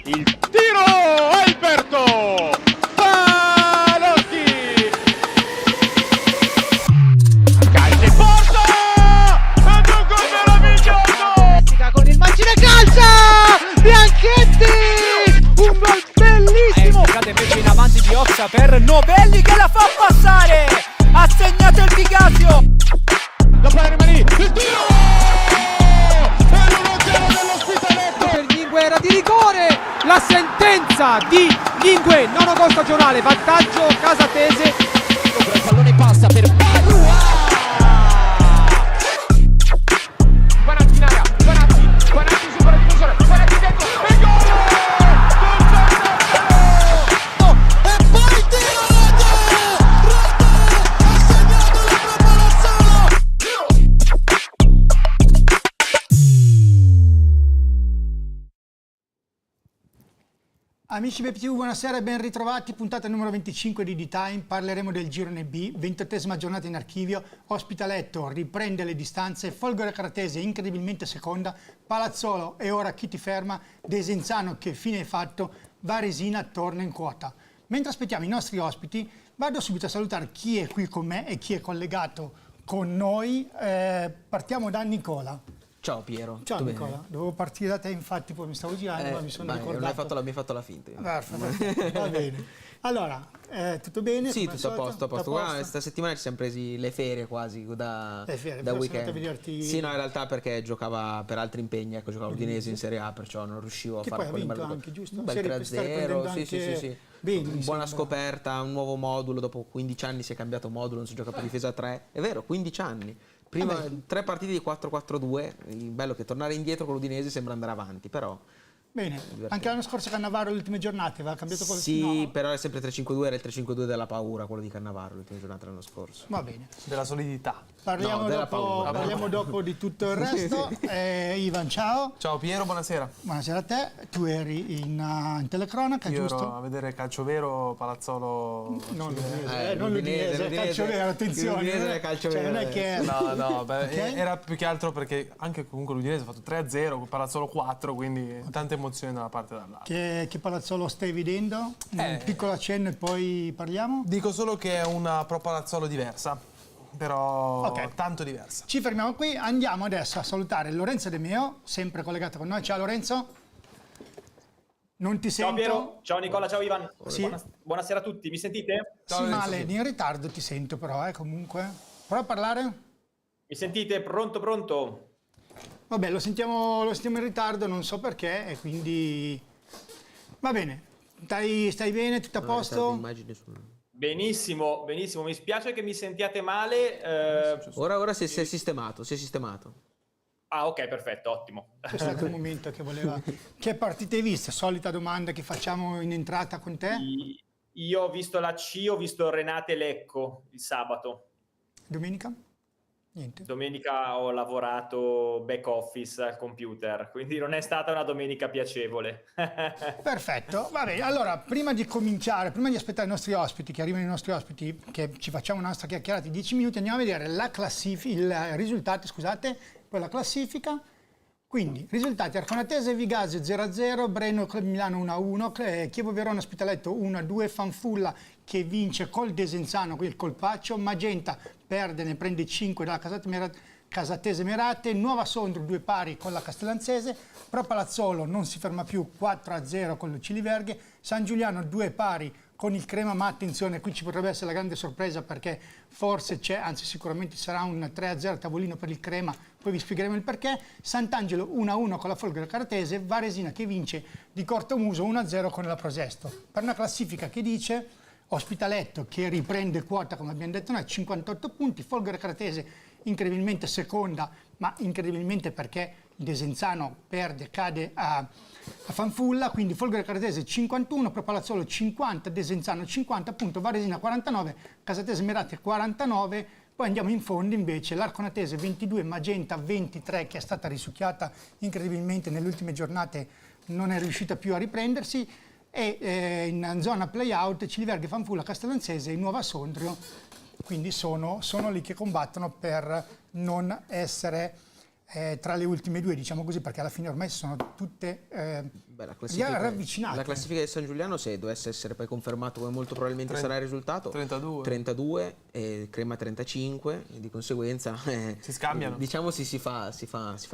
Il tiro, Alberto Palotti, calcio in porta, ed un gol meraviglioso, con il Mancini, calcia, Bianchetti, un gol bellissimo, giocata invece in avanti di Oxa per Novelli che la fa passare, ha segnato il Pigasio, la palla rimane lì, il tiro, e l'1-0 dell'Ospitaletto, per Lingue era di rigore. La sentenza di Lingue, nono gol stagionale, vantaggio casatese. il pallone passa per Balua. Banatti in area, Banatti supera il difensore, Banatti dentro, e gol! E poi il tiro, rete, ha segnato la Palazzolo. Amici BPTV, buonasera e ben ritrovati, puntata numero 25 di D-Time. Parleremo del girone B, 28esima giornata in archivio, Ospitaletto riprende le distanze, Folgore Caratese incredibilmente seconda, Palazzolo e ora chi ti ferma, Desenzano che fine è fatto, Varesina torna in quota. Mentre aspettiamo i nostri ospiti, vado subito a salutare chi è qui con me e chi è collegato con noi. Partiamo da Nicola. Ciao Piero. Ciao tutto Nicola, bene? dovevo partire da te, infatti poi mi stavo girando, ma mi sono ricordato. Non hai fatto la finta. Va bene. Allora, tutto bene? Sì, come al tutto a solito? posto, a posto. Tutto a Guarda, posto? questa settimana ci siamo presi le ferie quasi da Le ferie, da però sei weekend. andato a vederti- Sì, no, in realtà perché giocava per altri impegni, ecco, giocava l'Udinese in Serie A, perciò non riuscivo a Che fare poi ha quelle vinto belle anche, giusto? Un bel Serie- sta riprendendo 3-0, sì, anche sì. bene, mi Buona sembra. scoperta, un nuovo modulo, dopo 15 anni si è cambiato modulo, non si gioca più difesa 3. È vero, 15 anni. Prima Vabbè. 3 partite di 4-4-2, il bello che tornare indietro con l'Udinese sembra andare avanti, però Bene, anche l'anno scorso Cannavaro le ultime giornate aveva cambiato qualcosa? sì, No. però è sempre 3-5-2, era il 3-5-2 della paura, quello di Cannavaro l'ultima giornata dell'anno scorso. Va bene, Della solidità. parliamo, No, della dopo, paura. parliamo dopo di tutto il resto. Ivan, ciao. Ciao Piero, buonasera. Buonasera a te, tu eri in telecronaca, Io giusto? ero a vedere calcio vero, Palazzolo. Non l'Udinese, l'Udinese, calcio vero, attenzione. l'Udinese è calcio Cioè, vero. non è che... No, beh, Ok. era più che altro perché anche comunque l'Udinese ha fatto 3-0, Palazzolo 4, quindi tante emozioni da una parte e dall'altra. Che Palazzolo stai vedendo? Un piccolo accenno e poi parliamo? Dico solo che è una pro Palazzolo diversa, però Ok. tanto diversa. Ci fermiamo qui, andiamo adesso a salutare Lorenzo De Meo, sempre collegato con noi. Ciao Lorenzo. Non ti Ciao sento? Piero, ciao Nicola, ciao Ivan. Sì. Buonasera a tutti, mi sentite? Sì, male, in ritardo ti sento però, comunque. Prova a parlare? Mi sentite? Pronto, pronto? Vabbè, lo sentiamo in ritardo, non so perché, e quindi... Va bene. Stai bene? Tutto a posto? Immagini Benissimo, benissimo. Mi spiace che mi sentiate male. Ora si è sistemato, Ah, ok, perfetto, ottimo. C'è stato un momento che voleva... Che partite hai viste? Solita domanda che facciamo in entrata con te. Io ho visto la C, ho visto Renate Lecco il sabato. Domenica? Niente. Domenica ho lavorato back office al computer, quindi non è stata una domenica piacevole. Perfetto, va bene. Allora, prima di cominciare, prima di aspettare i nostri ospiti, che arrivano i nostri ospiti, che ci facciamo una nostra chiacchierata di 10 minuti, andiamo a vedere i risultati, scusate, poi la classifica. Quindi, risultati: Arconatese Vigazio 0-0, Breno Club Milano 1-1, Chievo Verona Ospitaletto 1-2, Fanfulla che vince col Desenzano, qui il colpaccio, Magenta perde, ne prende 5 dalla Casatese Merate, Nuova Sondrio 2 pari con la Castellanzese, Pro Palazzolo non si ferma più 4-0 con il Ciliverghe, San Giuliano 2 pari con il Crema, ma attenzione, qui ci potrebbe essere la grande sorpresa perché forse c'è, anzi sicuramente sarà un 3-0 a tavolino per il Crema, poi vi spiegheremo il perché. Sant'Angelo 1-1 con la Folgore Caratese, Varesina che vince di Cortomuso 1-0 con la Prosesto. Per una classifica che dice Ospitaletto che riprende quota, come abbiamo detto noi, 58 punti, Folgore Caratese incredibilmente seconda, ma incredibilmente perché il Desenzano perde, cade a Fanfulla, quindi Folgore Caratese 51, Pro Palazzolo 50, Desenzano 50, appunto Varesina 49, Casatese Merate 49, poi andiamo in fondo invece l'Arconatese 22, Magenta 23 che è stata risucchiata incredibilmente nelle ultime giornate, non è riuscita più a riprendersi, e in zona play-out Ciliverghe, Fanfulla, Castellanzese e Nuova Sondrio, quindi sono lì che combattono per non essere tra le ultime due, diciamo così, perché alla fine ormai sono tutte ravvicinate. La classifica di San Giuliano, se dovesse essere poi confermato come molto probabilmente sarà il risultato, 32 e Crema 35, e di conseguenza si scambiano. Diciamo si fa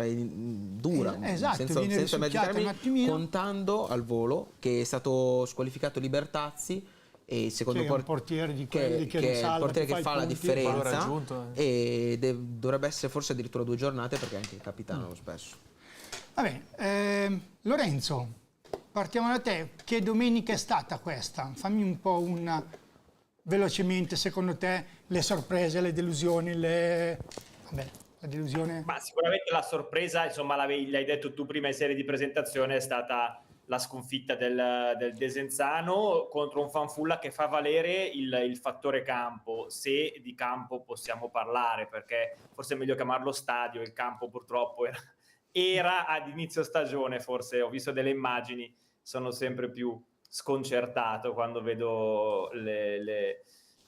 dura, esatto, senza mezzi termini, un contando al volo che è stato squalificato Libertazzi, e secondo un portiere di quelli che è il salva, portiere che fa la differenza, raggiunto, e dovrebbe essere forse addirittura 2 giornate perché anche il capitano lo spesso. Va bene, Lorenzo, partiamo da te. Che domenica è stata questa? Fammi un po' velocemente, secondo te, le sorprese, le delusioni, la delusione... Ma sicuramente la sorpresa, insomma, l'hai detto tu prima in serie di presentazione, è stata la sconfitta del Desenzano contro un Fanfulla che fa valere il fattore campo, se di campo possiamo parlare, perché forse è meglio chiamarlo stadio, il campo purtroppo era ad inizio stagione, forse ho visto delle immagini, sono sempre più sconcertato quando vedo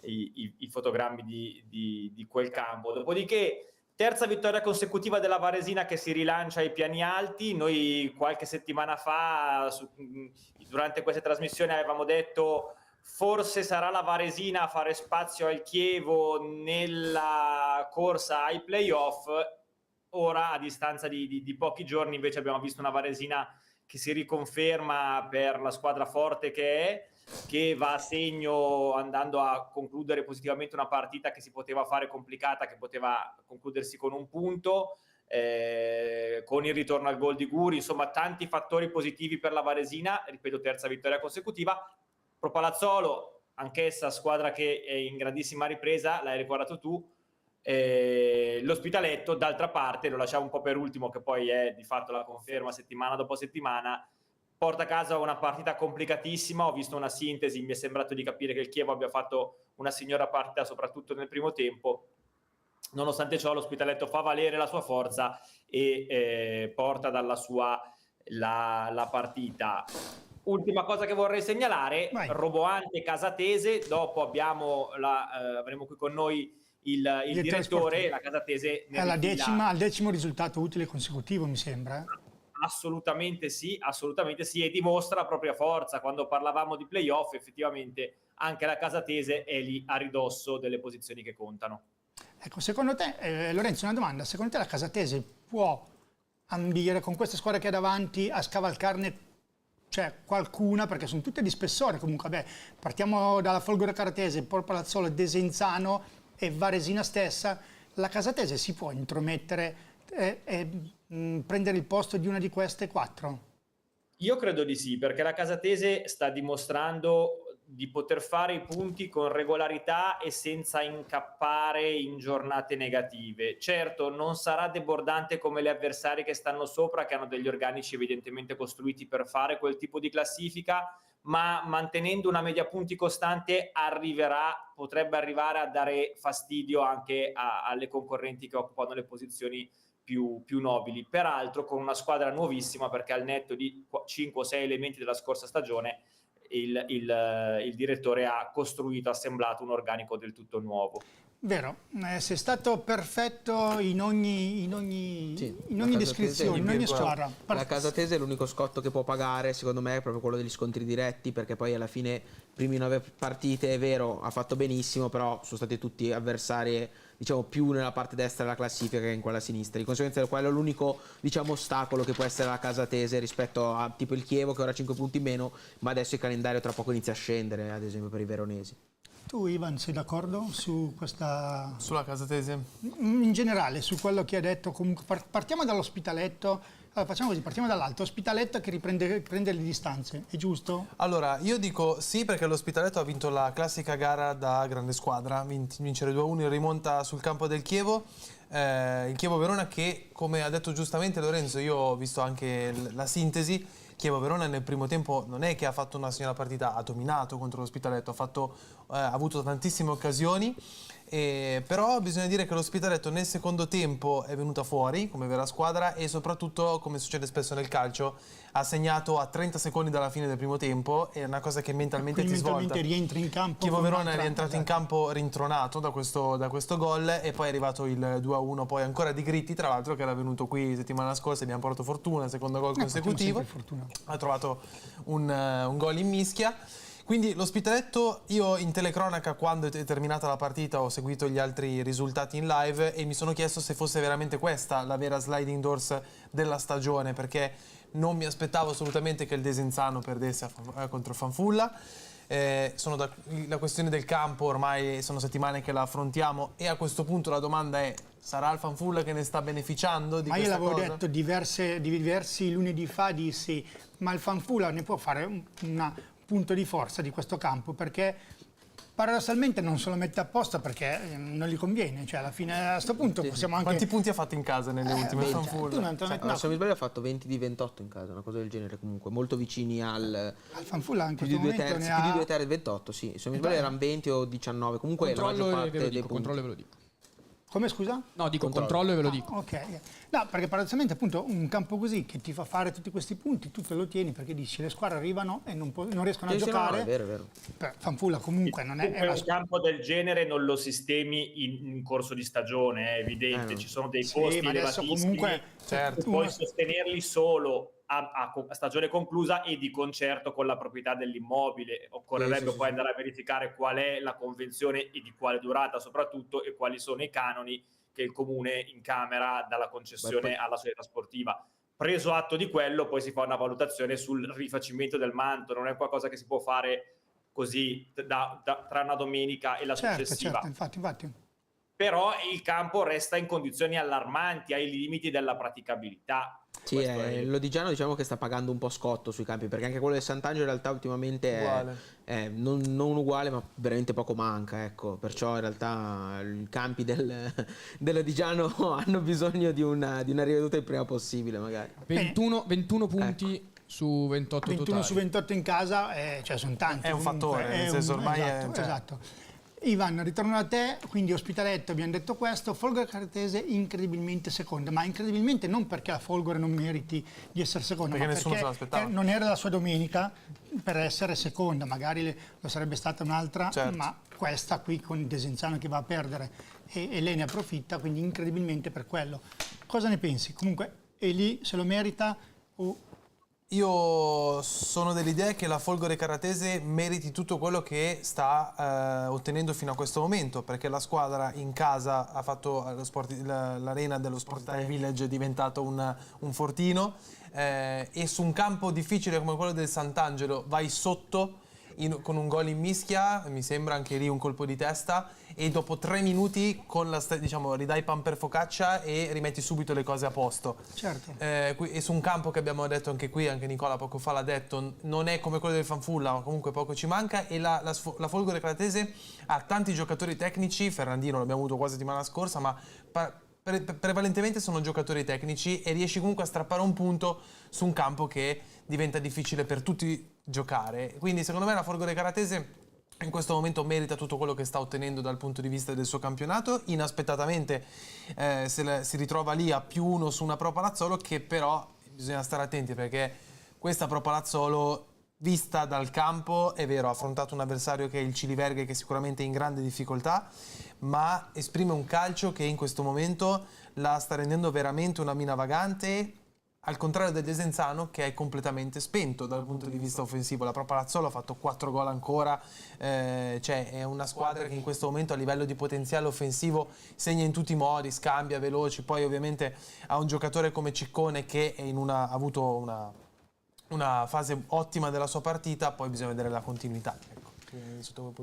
i fotogrammi di quel campo. Dopodiché terza vittoria consecutiva della Varesina che si rilancia ai piani alti. Noi qualche settimana fa, durante queste trasmissioni, avevamo detto forse sarà la Varesina a fare spazio al Chievo nella corsa ai playoff. Ora, a distanza di pochi giorni, invece abbiamo visto una Varesina che si riconferma per la squadra forte che va a segno andando a concludere positivamente una partita che si poteva fare complicata, che poteva concludersi con un punto, con il ritorno al gol di Guri, insomma tanti fattori positivi per la Varesina, ripeto, terza vittoria consecutiva. Pro Palazzolo, anch'essa squadra che è in grandissima ripresa, l'hai ricordato tu. L'Ospitaletto, d'altra parte, lo lasciamo un po' per ultimo, che poi è di fatto la conferma settimana dopo settimana, porta a casa una partita complicatissima. Ho visto una sintesi, mi è sembrato di capire che il Chievo abbia fatto una signora partita soprattutto nel primo tempo. Nonostante ciò l'Ospitaletto fa valere la sua forza e porta dalla sua la partita. Ultima cosa che vorrei segnalare: Roboante Casatese. Dopo avremo qui con noi il direttore. La Casatese è al decimo risultato utile consecutivo, mi sembra. Assolutamente sì, e dimostra la propria forza. Quando parlavamo di playoff, effettivamente anche la Casatese è lì a ridosso delle posizioni che contano. Ecco, secondo te, Lorenzo, una domanda: secondo te la Casatese può ambire con queste squadre che ha davanti a scavalcarne, cioè qualcuna, perché sono tutte di spessore comunque? Partiamo dalla Folgore Caratese, Pro Palazzolo, Desenzano e Varesina stessa. La Casatese si può intromettere e prendere il posto di una di queste 4? Io credo di sì, perché la Casatese sta dimostrando di poter fare i punti con regolarità e senza incappare in giornate negative. Certo, non sarà debordante come gli avversari che stanno sopra, che hanno degli organici evidentemente costruiti per fare quel tipo di classifica, ma mantenendo una media punti costante potrebbe arrivare a dare fastidio anche alle concorrenti che occupano le posizioni più nobili. Peraltro con una squadra nuovissima, perché al netto di 5 o 6 elementi della scorsa stagione il direttore ha assemblato un organico del tutto nuovo. Vero, sei stato perfetto in ogni descrizione, in ogni squadra. La Casatese è l'unico scotto che può pagare, secondo me, è proprio quello degli scontri diretti, perché poi alla fine, primi 9 partite, è vero, ha fatto benissimo, però sono stati tutti avversari, diciamo, più nella parte destra della classifica che in quella sinistra. Di conseguenza quello è l'unico, diciamo, ostacolo che può essere la Casatese rispetto a tipo il Chievo, che ora ha 5 punti in meno, ma adesso il calendario tra poco inizia a scendere, ad esempio per i veronesi. Tu, Ivan, sei d'accordo su questa... Sulla Casatese? In generale, su quello che ha detto. Comunque, partiamo dall'Ospitaletto. Allora, facciamo così, partiamo dall'alto. Ospitaletto che prende le distanze, è giusto? Allora, io dico sì, perché l'Ospitaletto ha vinto la classica gara da grande squadra, vincere 2-1 in rimonta sul campo del Chievo. Il Chievo Verona che, come ha detto giustamente Lorenzo, io ho visto anche la sintesi. Chievo Verona nel primo tempo non è che ha fatto una signora partita, ha dominato contro l'Ospitaletto, ha avuto tantissime occasioni, però bisogna dire che l'Ospitaletto nel secondo tempo è venuta fuori come vera squadra e soprattutto, come succede spesso nel calcio, ha segnato a 30 secondi dalla fine del primo tempo, è una cosa che mentalmente ti svolta. Rientri in campo. Chievo Verona è rientrato in campo rintronato da questo gol e poi è arrivato il 2-1 poi ancora di Gritti, tra l'altro, che era venuto qui settimana scorsa, abbiamo portato fortuna, secondo gol consecutivo, ha trovato un gol in mischia. Quindi l'Ospitaletto, io in telecronaca quando è terminata la partita ho seguito gli altri risultati in live e mi sono chiesto se fosse veramente questa la vera sliding doors della stagione, perché non mi aspettavo assolutamente che il Desenzano perdesse contro Fanfulla. La questione del campo ormai sono settimane che la affrontiamo e a questo punto la domanda è: sarà il Fanfulla che ne sta beneficiando di questa cosa? Ma io l'avevo detto diversi lunedì fa, dissi ma il Fanfulla ne può fare un punto di forza di questo campo, perché paradossalmente non se lo mette apposta perché non gli conviene, cioè alla fine a questo punto possiamo anche... Quanti punti ha fatto in casa nelle ultime Fanfulla? Se mi sbaglio ha fatto 20 di 28 in casa, una cosa del genere, comunque molto vicini al Fanfulla anche più di 2 terzi, più di 2 terzi, 28 sì, se mi sbaglio erano 20 o 19, comunque la maggior parte dei punti. Controllo e ve lo dico. Come, scusa? No, dico controllo e ve lo dico. Ok. No, perché paradossalmente appunto un campo così che ti fa fare tutti questi punti, tu te lo tieni perché dici le squadre arrivano e non riescono a giocare. No, è vero, è vero. Fanfulla comunque non è... Un campo del genere non lo sistemi in corso di stagione, è evidente, ci sono dei costi elevatissimi, comunque, certo. Puoi sostenerli solo a stagione conclusa e di concerto con la proprietà dell'immobile. Occorrerebbe poi andare a verificare qual è la convenzione e di quale durata soprattutto e quali sono i canoni che il comune incamera dalla concessione alla società sportiva. Preso atto di quello, poi si fa una valutazione sul rifacimento del manto, non è qualcosa che si può fare così tra una domenica e la successiva. Certo, infatti. Però il campo resta in condizioni allarmanti, ai limiti della praticabilità. Sì, l'Odigiano diciamo che sta pagando un po' scotto sui campi, perché anche quello del Sant'Angelo in realtà ultimamente è non uguale, ma veramente poco manca, ecco. Perciò in realtà i campi dell'Odigiano hanno bisogno di una riveduta il prima possibile, magari. 21 punti, ecco. Su 28 21 totali. Su 28 in casa, cioè sono tanti. È un fattore, nel senso ormai esatto. Ivan, ritorno a te, quindi Ospitaletto abbiamo detto questo, Folgore Caratese incredibilmente seconda, ma incredibilmente non perché la Folgore non meriti di essere seconda, perché ma nessuno perché se l'aspettava. Non era la sua domenica per essere seconda, magari lo sarebbe stata un'altra, ma questa qui con il Desenzano che va a perdere e lei ne approfitta, quindi incredibilmente per quello. Cosa ne pensi? Comunque è lì, se lo merita o... Io sono dell'idea che la Folgore Caratese meriti tutto quello che sta ottenendo fino a questo momento, perché la squadra in casa ha fatto l'arena dello Sportale Village è diventato un fortino e su un campo difficile come quello del Sant'Angelo vai sotto con un gol in mischia, mi sembra anche lì un colpo di testa, e dopo 3 minuti con diciamo, ridai pan per focaccia e rimetti subito le cose a posto. Certo. E su un campo che abbiamo detto anche qui, anche Nicola poco fa l'ha detto, non è come quello del Fanfulla, ma comunque poco ci manca, e la Folgore Calatese ha tanti giocatori tecnici, Ferrandino l'abbiamo avuto qua settimana scorsa, ma prevalentemente sono giocatori tecnici, e riesci comunque a strappare un punto su un campo che diventa difficile per tutti giocare. Quindi secondo me la Folgore Calatese in questo momento merita tutto quello che sta ottenendo dal punto di vista del suo campionato. Inaspettatamente si ritrova lì a +1 su una Pro Palazzolo, che però bisogna stare attenti, perché questa Pro Palazzolo vista dal campo, è vero, ha affrontato un avversario che è il Ciliverghe, che sicuramente è in grande difficoltà, ma esprime un calcio che in questo momento la sta rendendo veramente una mina vagante, al contrario del Desenzano, che è completamente spento dal punto di vista offensivo. La Pro Palazzolo ha fatto 4 gol ancora, cioè è una squadra che in questo momento a livello di potenziale offensivo segna in tutti i modi, scambia veloci, poi ovviamente ha un giocatore come Ciccone che è ha avuto una fase ottima della sua partita, poi bisogna vedere la continuità. Ecco.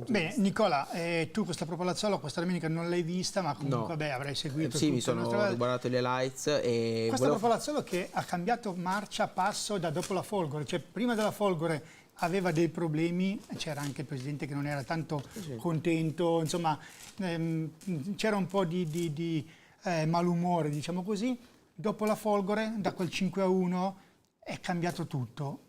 Bene, Nicola, tu questa Pro Palazzolo questa domenica non l'hai vista, ma comunque No. avrai seguito Sì, tutto mi sono guardato le highlights e questa Pro Palazzolo che ha cambiato marcia passo da dopo la Folgore, cioè prima della Folgore aveva dei problemi, c'era anche il presidente che non era tanto contento, insomma c'era un po' di malumore, diciamo così. Dopo la Folgore, da quel 5-1 è cambiato tutto.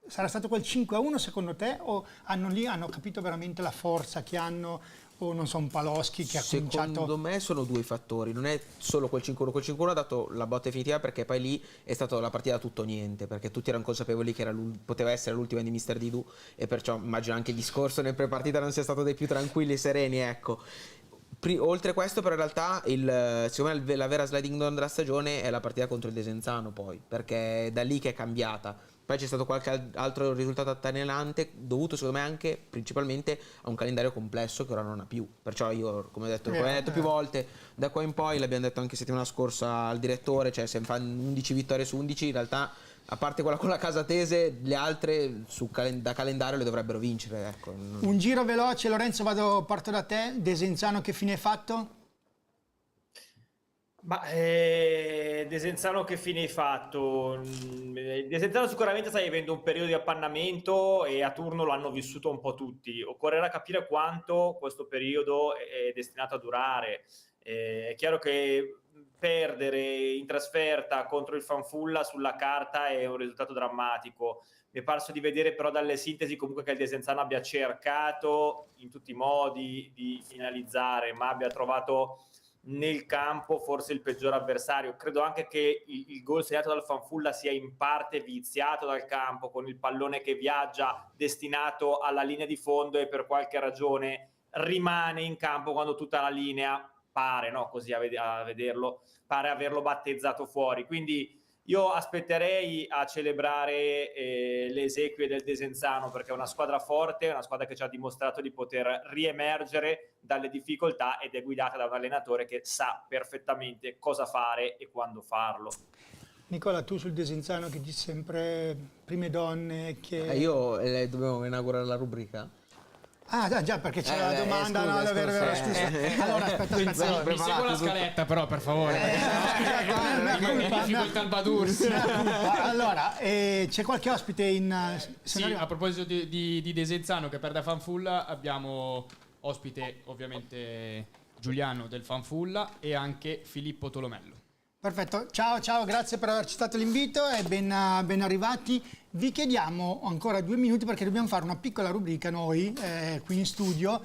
Sarà stato quel 5-1 secondo te, o hanno capito veramente la forza che hanno, o non so, un Paloschi che ha cominciato? Secondo me sono due fattori, non è solo quel 5-1, quel 5-1 ha dato la botta definitiva, perché poi lì è stata la partita tutto o niente, perché tutti erano consapevoli che poteva essere l'ultima di Mister Didù, e perciò immagino anche il discorso nel prepartita non sia stato dei più tranquilli e sereni, ecco. Oltre questo, però, in realtà secondo me la vera sliding down della stagione è la partita contro il Desenzano, poi, perché è da lì che è cambiata. Poi c'è stato qualche altro risultato altalenante, dovuto secondo me anche principalmente a un calendario complesso che ora non ha più. Perciò io, come ho detto più volte, da qua in poi, l'abbiamo detto anche settimana scorsa al direttore, cioè se fanno 11 vittorie su 11, in realtà, a parte quella con la Casatese, le altre da calendario le dovrebbero vincere. Ecco. Un giro veloce, Lorenzo, parto da te. Desenzano che fine è fatto? Ma Desenzano che fine hai fatto? Desenzano sicuramente sta vivendo un periodo di appannamento, e a turno lo hanno vissuto un po' tutti. Occorrerà capire quanto questo periodo è destinato a durare. È chiaro che perdere in trasferta contro il Fanfulla sulla carta è un risultato drammatico. Mi è parso di vedere però dalle sintesi comunque che il Desenzano abbia cercato in tutti i modi di finalizzare, ma abbia trovato nel campo forse il peggior avversario. Credo anche che il gol segnato dal Fanfulla sia in parte viziato dal campo, con il pallone che viaggia destinato alla linea di fondo e per qualche ragione rimane in campo quando tutta la linea pare, no, così a vederlo, pare averlo battezzato fuori. Quindi io aspetterei a celebrare le esequie del Desenzano, perché è una squadra forte, è una squadra che ci ha dimostrato di poter riemergere dalle difficoltà, ed è guidata da un allenatore che sa perfettamente cosa fare e quando farlo. Nicola, tu sul Desenzano che dici sempre prime donne che... Io dobbiamo inaugurare la rubrica? Ah già, perché c'è la domanda, scusa, no, davvero, scusa. Allora aspetta. Mi segua la scaletta però, per favore. Difficoltà al Badursi. Allora, c'è qualche ospite in... Sì, a proposito di Desenzano che perde a Fanfulla, abbiamo ospite ovviamente Giuliano del Fanfulla e anche Filippo Tolomello. Perfetto, ciao, grazie per aver accettato l'invito e ben arrivati. Vi chiediamo ancora 2 minuti perché dobbiamo fare una piccola rubrica noi qui in studio,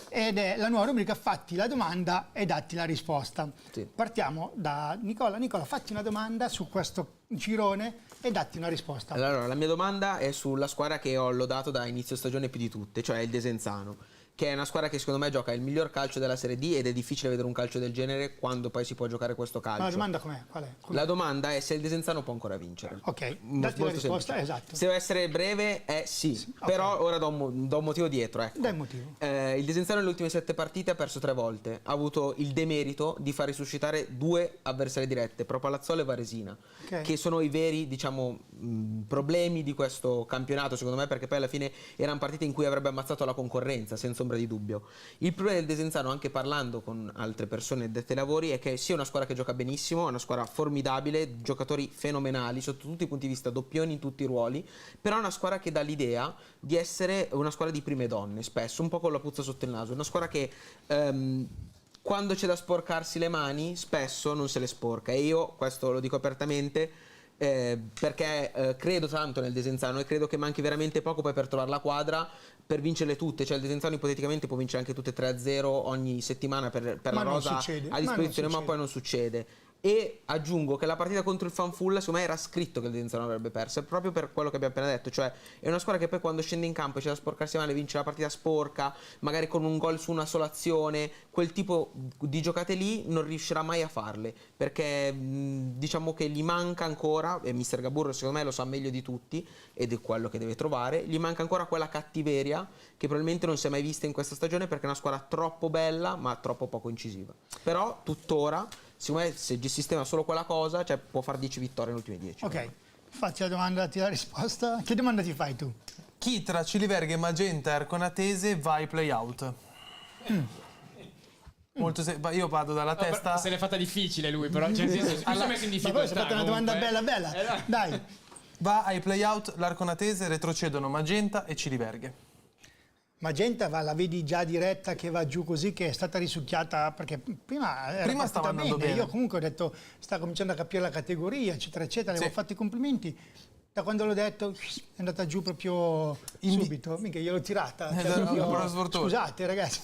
ed è la nuova rubrica Fatti la domanda e datti la risposta. Sì. Partiamo da Nicola. Nicola, fatti una domanda su questo girone e datti una risposta. Allora, la mia domanda è sulla squadra che ho lodato da inizio stagione più di tutte, cioè il Desenzano. che è una squadra che secondo me gioca il miglior calcio della Serie D ed è difficile vedere un calcio del genere quando poi si può giocare questo calcio. Ma la domanda com'è? Qual è? La domanda è se il Desenzano può ancora vincere. Ok, datti Molto la risposta, semplice. esatto. Se devo essere breve è sì, Sì, ok. però ora do un motivo dietro. Ecco. Dai il motivo. Il Desenzano nelle ultime 7 partite ha perso 3 volte, ha avuto il demerito di far risuscitare 2 avversari dirette, Pro Palazzolo e Varesina, Ok. che sono i veri, diciamo, problemi di questo campionato secondo me, perché poi alla fine erano partite in cui avrebbe ammazzato la concorrenza senza ombra di dubbio. Il problema del Desenzano, anche parlando con altre persone addette ai lavori, è che sia una squadra che gioca benissimo, è una squadra formidabile, giocatori fenomenali sotto tutti i punti di vista, doppioni in tutti i ruoli, però è una squadra che dà l'idea di essere una squadra di prime donne, spesso, un po' con la puzza sotto il naso, una squadra che quando c'è da sporcarsi le mani spesso non se le sporca, e io questo lo dico apertamente perché credo tanto nel Desenzano e credo che manchi veramente poco poi per trovare la quadra per vincerle tutte. Cioè il Desenzano ipoteticamente può vincere anche tutte 3-0 ogni settimana per la non rosa succede, a disposizione, ma poi non succede. E aggiungo che la partita contro il Fanfulla secondo me era scritto che il Desenzano avrebbe perso, proprio per quello che abbiamo appena detto, cioè è una squadra che poi quando scende in campo e c'è da sporcarsi male vince la partita sporca, magari con un gol su una sola azione, quel tipo di giocate lì non riuscirà mai a farle, perché diciamo che gli manca ancora, e Mister Gaburro secondo me lo sa meglio di tutti ed è quello che deve trovare, gli manca ancora quella cattiveria che probabilmente non si è mai vista in questa stagione, perché è una squadra troppo bella ma troppo poco incisiva. Però tuttora secondo me se sistema solo quella cosa, cioè, può far 10 vittorie negli ultimi 10. Ok, faccio la domanda, datti la risposta. Che domanda ti fai tu? Chi tra Ciliverghe, Magenta e Arconatese va ai play-out? Io vado dalla testa. Se l'è fatta difficile lui, però. Cioè, nel senso, si è messo in Ma poi difficoltà. si è fatta una domanda comunque. bella. Dai. Va ai play-out l'Arconatese, retrocedono Magenta e Ciliverghe. Magenta la vedi già diretta che va giù così, che è stata risucchiata, perché prima era Prima partita stava andando bene. Io comunque ho detto sta cominciando a capire la categoria, eccetera eccetera, le avevo fatto i complimenti. Da quando l'ho detto è andata giù proprio subito, mica gliel'ho tirata. Scusate ragazzi.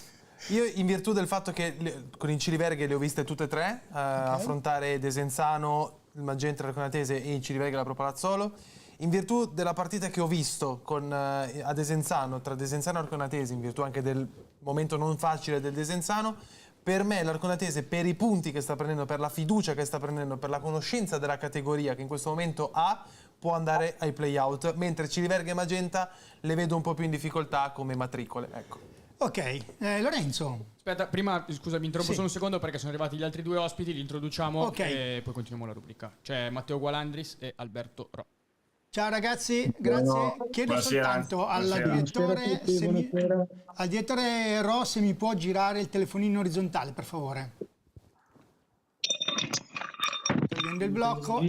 Io in virtù del fatto che con il Ciliverghe le ho viste tutte e tre, affrontare Desenzano, il Magenta, l'Arconatese e il Ciliverghe la Pro Palazzolo, in virtù della partita che ho visto a Desenzano, tra Desenzano e Arconatese, in virtù anche del momento non facile del Desenzano, per me l'Arconatese, per i punti che sta prendendo, per la fiducia che sta prendendo, per la conoscenza della categoria che in questo momento ha, può andare ai play-out, mentre Ciliverghe e Magenta le vedo un po' più in difficoltà come matricole. Ecco. Ok, Lorenzo. Aspetta, prima, scusa, mi interrompo solo un secondo perché sono arrivati gli altri due ospiti, li introduciamo e poi continuiamo la rubrica. C'è Matteo Gualandris e Alberto Ro. Ciao ragazzi, grazie. Chiedo soltanto al direttore Ro se mi può girare il telefonino orizzontale, per favore. Togliendo il blocco.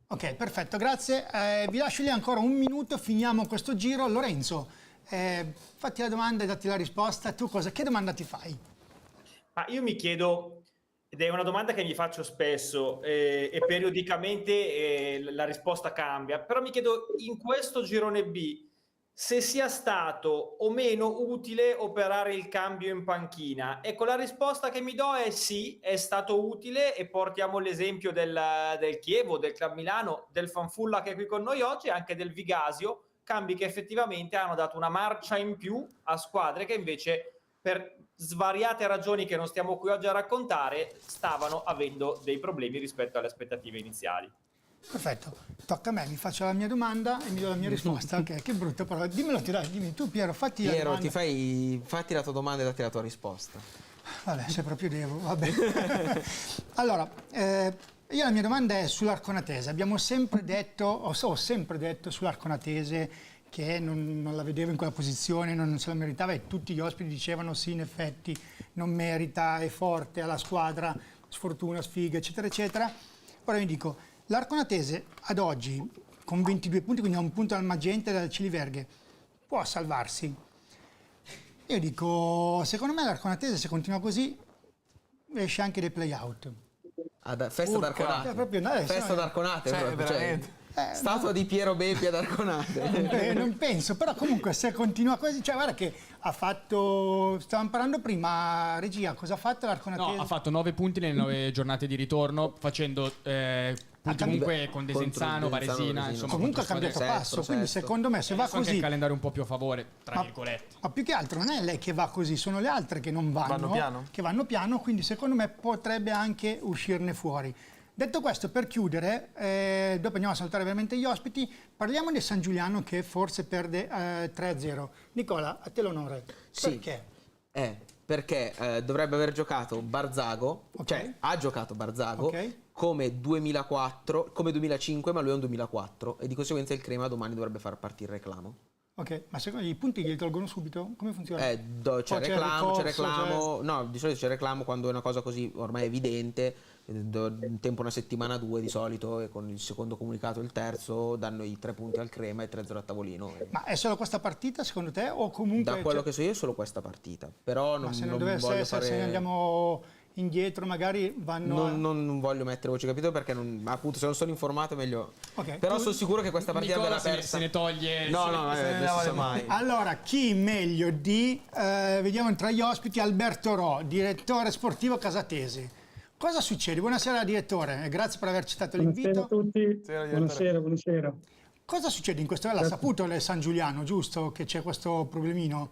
Ok, perfetto, grazie. Vi lascio lì ancora un minuto, finiamo questo giro. Lorenzo, fatti la domanda e datti la risposta. Tu che domanda ti fai? Ma io mi chiedo, ed è una domanda che mi faccio spesso e periodicamente la risposta cambia, però mi chiedo in questo girone B se sia stato o meno utile operare il cambio in panchina. Ecco, la risposta che mi do è sì, è stato utile, e portiamo l'esempio del Chievo, del Club Milano, del Fanfulla che è qui con noi oggi, e anche del Vigasio, cambi che effettivamente hanno dato una marcia in più a squadre che invece per svariate ragioni che non stiamo qui oggi a raccontare stavano avendo dei problemi rispetto alle aspettative iniziali. Perfetto, tocca a me, mi faccio la mia domanda e mi do la mia risposta. Ok, che brutta parola. Dimmi tu Piero, fatti la domanda. fatti la tua domanda e datti la tua risposta. Vabbè, se proprio devo, vabbè. Allora, io la mia domanda è sull'Arconatese. Abbiamo sempre detto, ho sempre detto sull'Arconatese che non la vedevo in quella posizione, non se la meritava, e tutti gli ospiti dicevano sì, in effetti non merita, è forte, ha la squadra, sfortuna, sfiga, eccetera, eccetera. Ora mi dico, l'Arconatese ad oggi, con 22 punti, quindi a un punto dal Magenta e dal Ciliverghe, può salvarsi? Io dico, secondo me l'Arconatese, se continua così, esce anche dai play-out. Festa d'Arconate. Festa d'Arconate. Veramente. Statua di Piero Bepi ad Arconate. Non penso, però comunque se continua così, cioè guarda che ha fatto, stavamo parlando prima, regia, cosa ha fatto l'Arconatese? No, ha fatto 9 punti nelle 9 giornate di ritorno, facendo punti comunque con Desenzano, Varesina, insomma. Comunque ha cambiato passo, quindi secondo me se va Adesso anche così... il calendario un po' più a favore, tra virgolette. Ma più che altro non è lei che va così, sono le altre che non vanno, che vanno piano, quindi secondo me potrebbe anche uscirne fuori. Detto questo, per chiudere, dopo andiamo a salutare veramente gli ospiti, parliamo di San Giuliano che forse perde 3-0. Nicola, a te l'onore. Sì. Perché? Perché dovrebbe aver giocato Barzago, cioè ha giocato Barzago come 2005, ma lui è un 2004 e di conseguenza il Crema domani dovrebbe far partire Reclamo. Ok, ma secondo i punti li tolgono subito? Come funziona? C'è reclamo, no, di solito c'è reclamo quando è una cosa così ormai evidente, in tempo una settimana, 2 di solito, e con il secondo comunicato il terzo danno i 3 punti al Crema e 3-0 a tavolino. Ma è solo questa partita secondo te o comunque... Da quello che so io è solo questa partita, però non, se non non dovesse voglio essere, fare... se andiamo indietro magari vanno... Non voglio mettere voce, capito? Perché appunto se non sono informato è meglio. Però sono sicuro che questa partita Nicola verrà persa. se ne toglie. No, non si sa mai. Allora, chi meglio di, vediamo tra gli ospiti, Alberto Ro, direttore sportivo casatese. Cosa succede? Buonasera direttore, grazie per aver accettato l'invito. Buonasera a tutti. Buonasera. Cosa succede in questo? L'ha saputo lei San Giuliano, giusto? Che c'è questo problemino?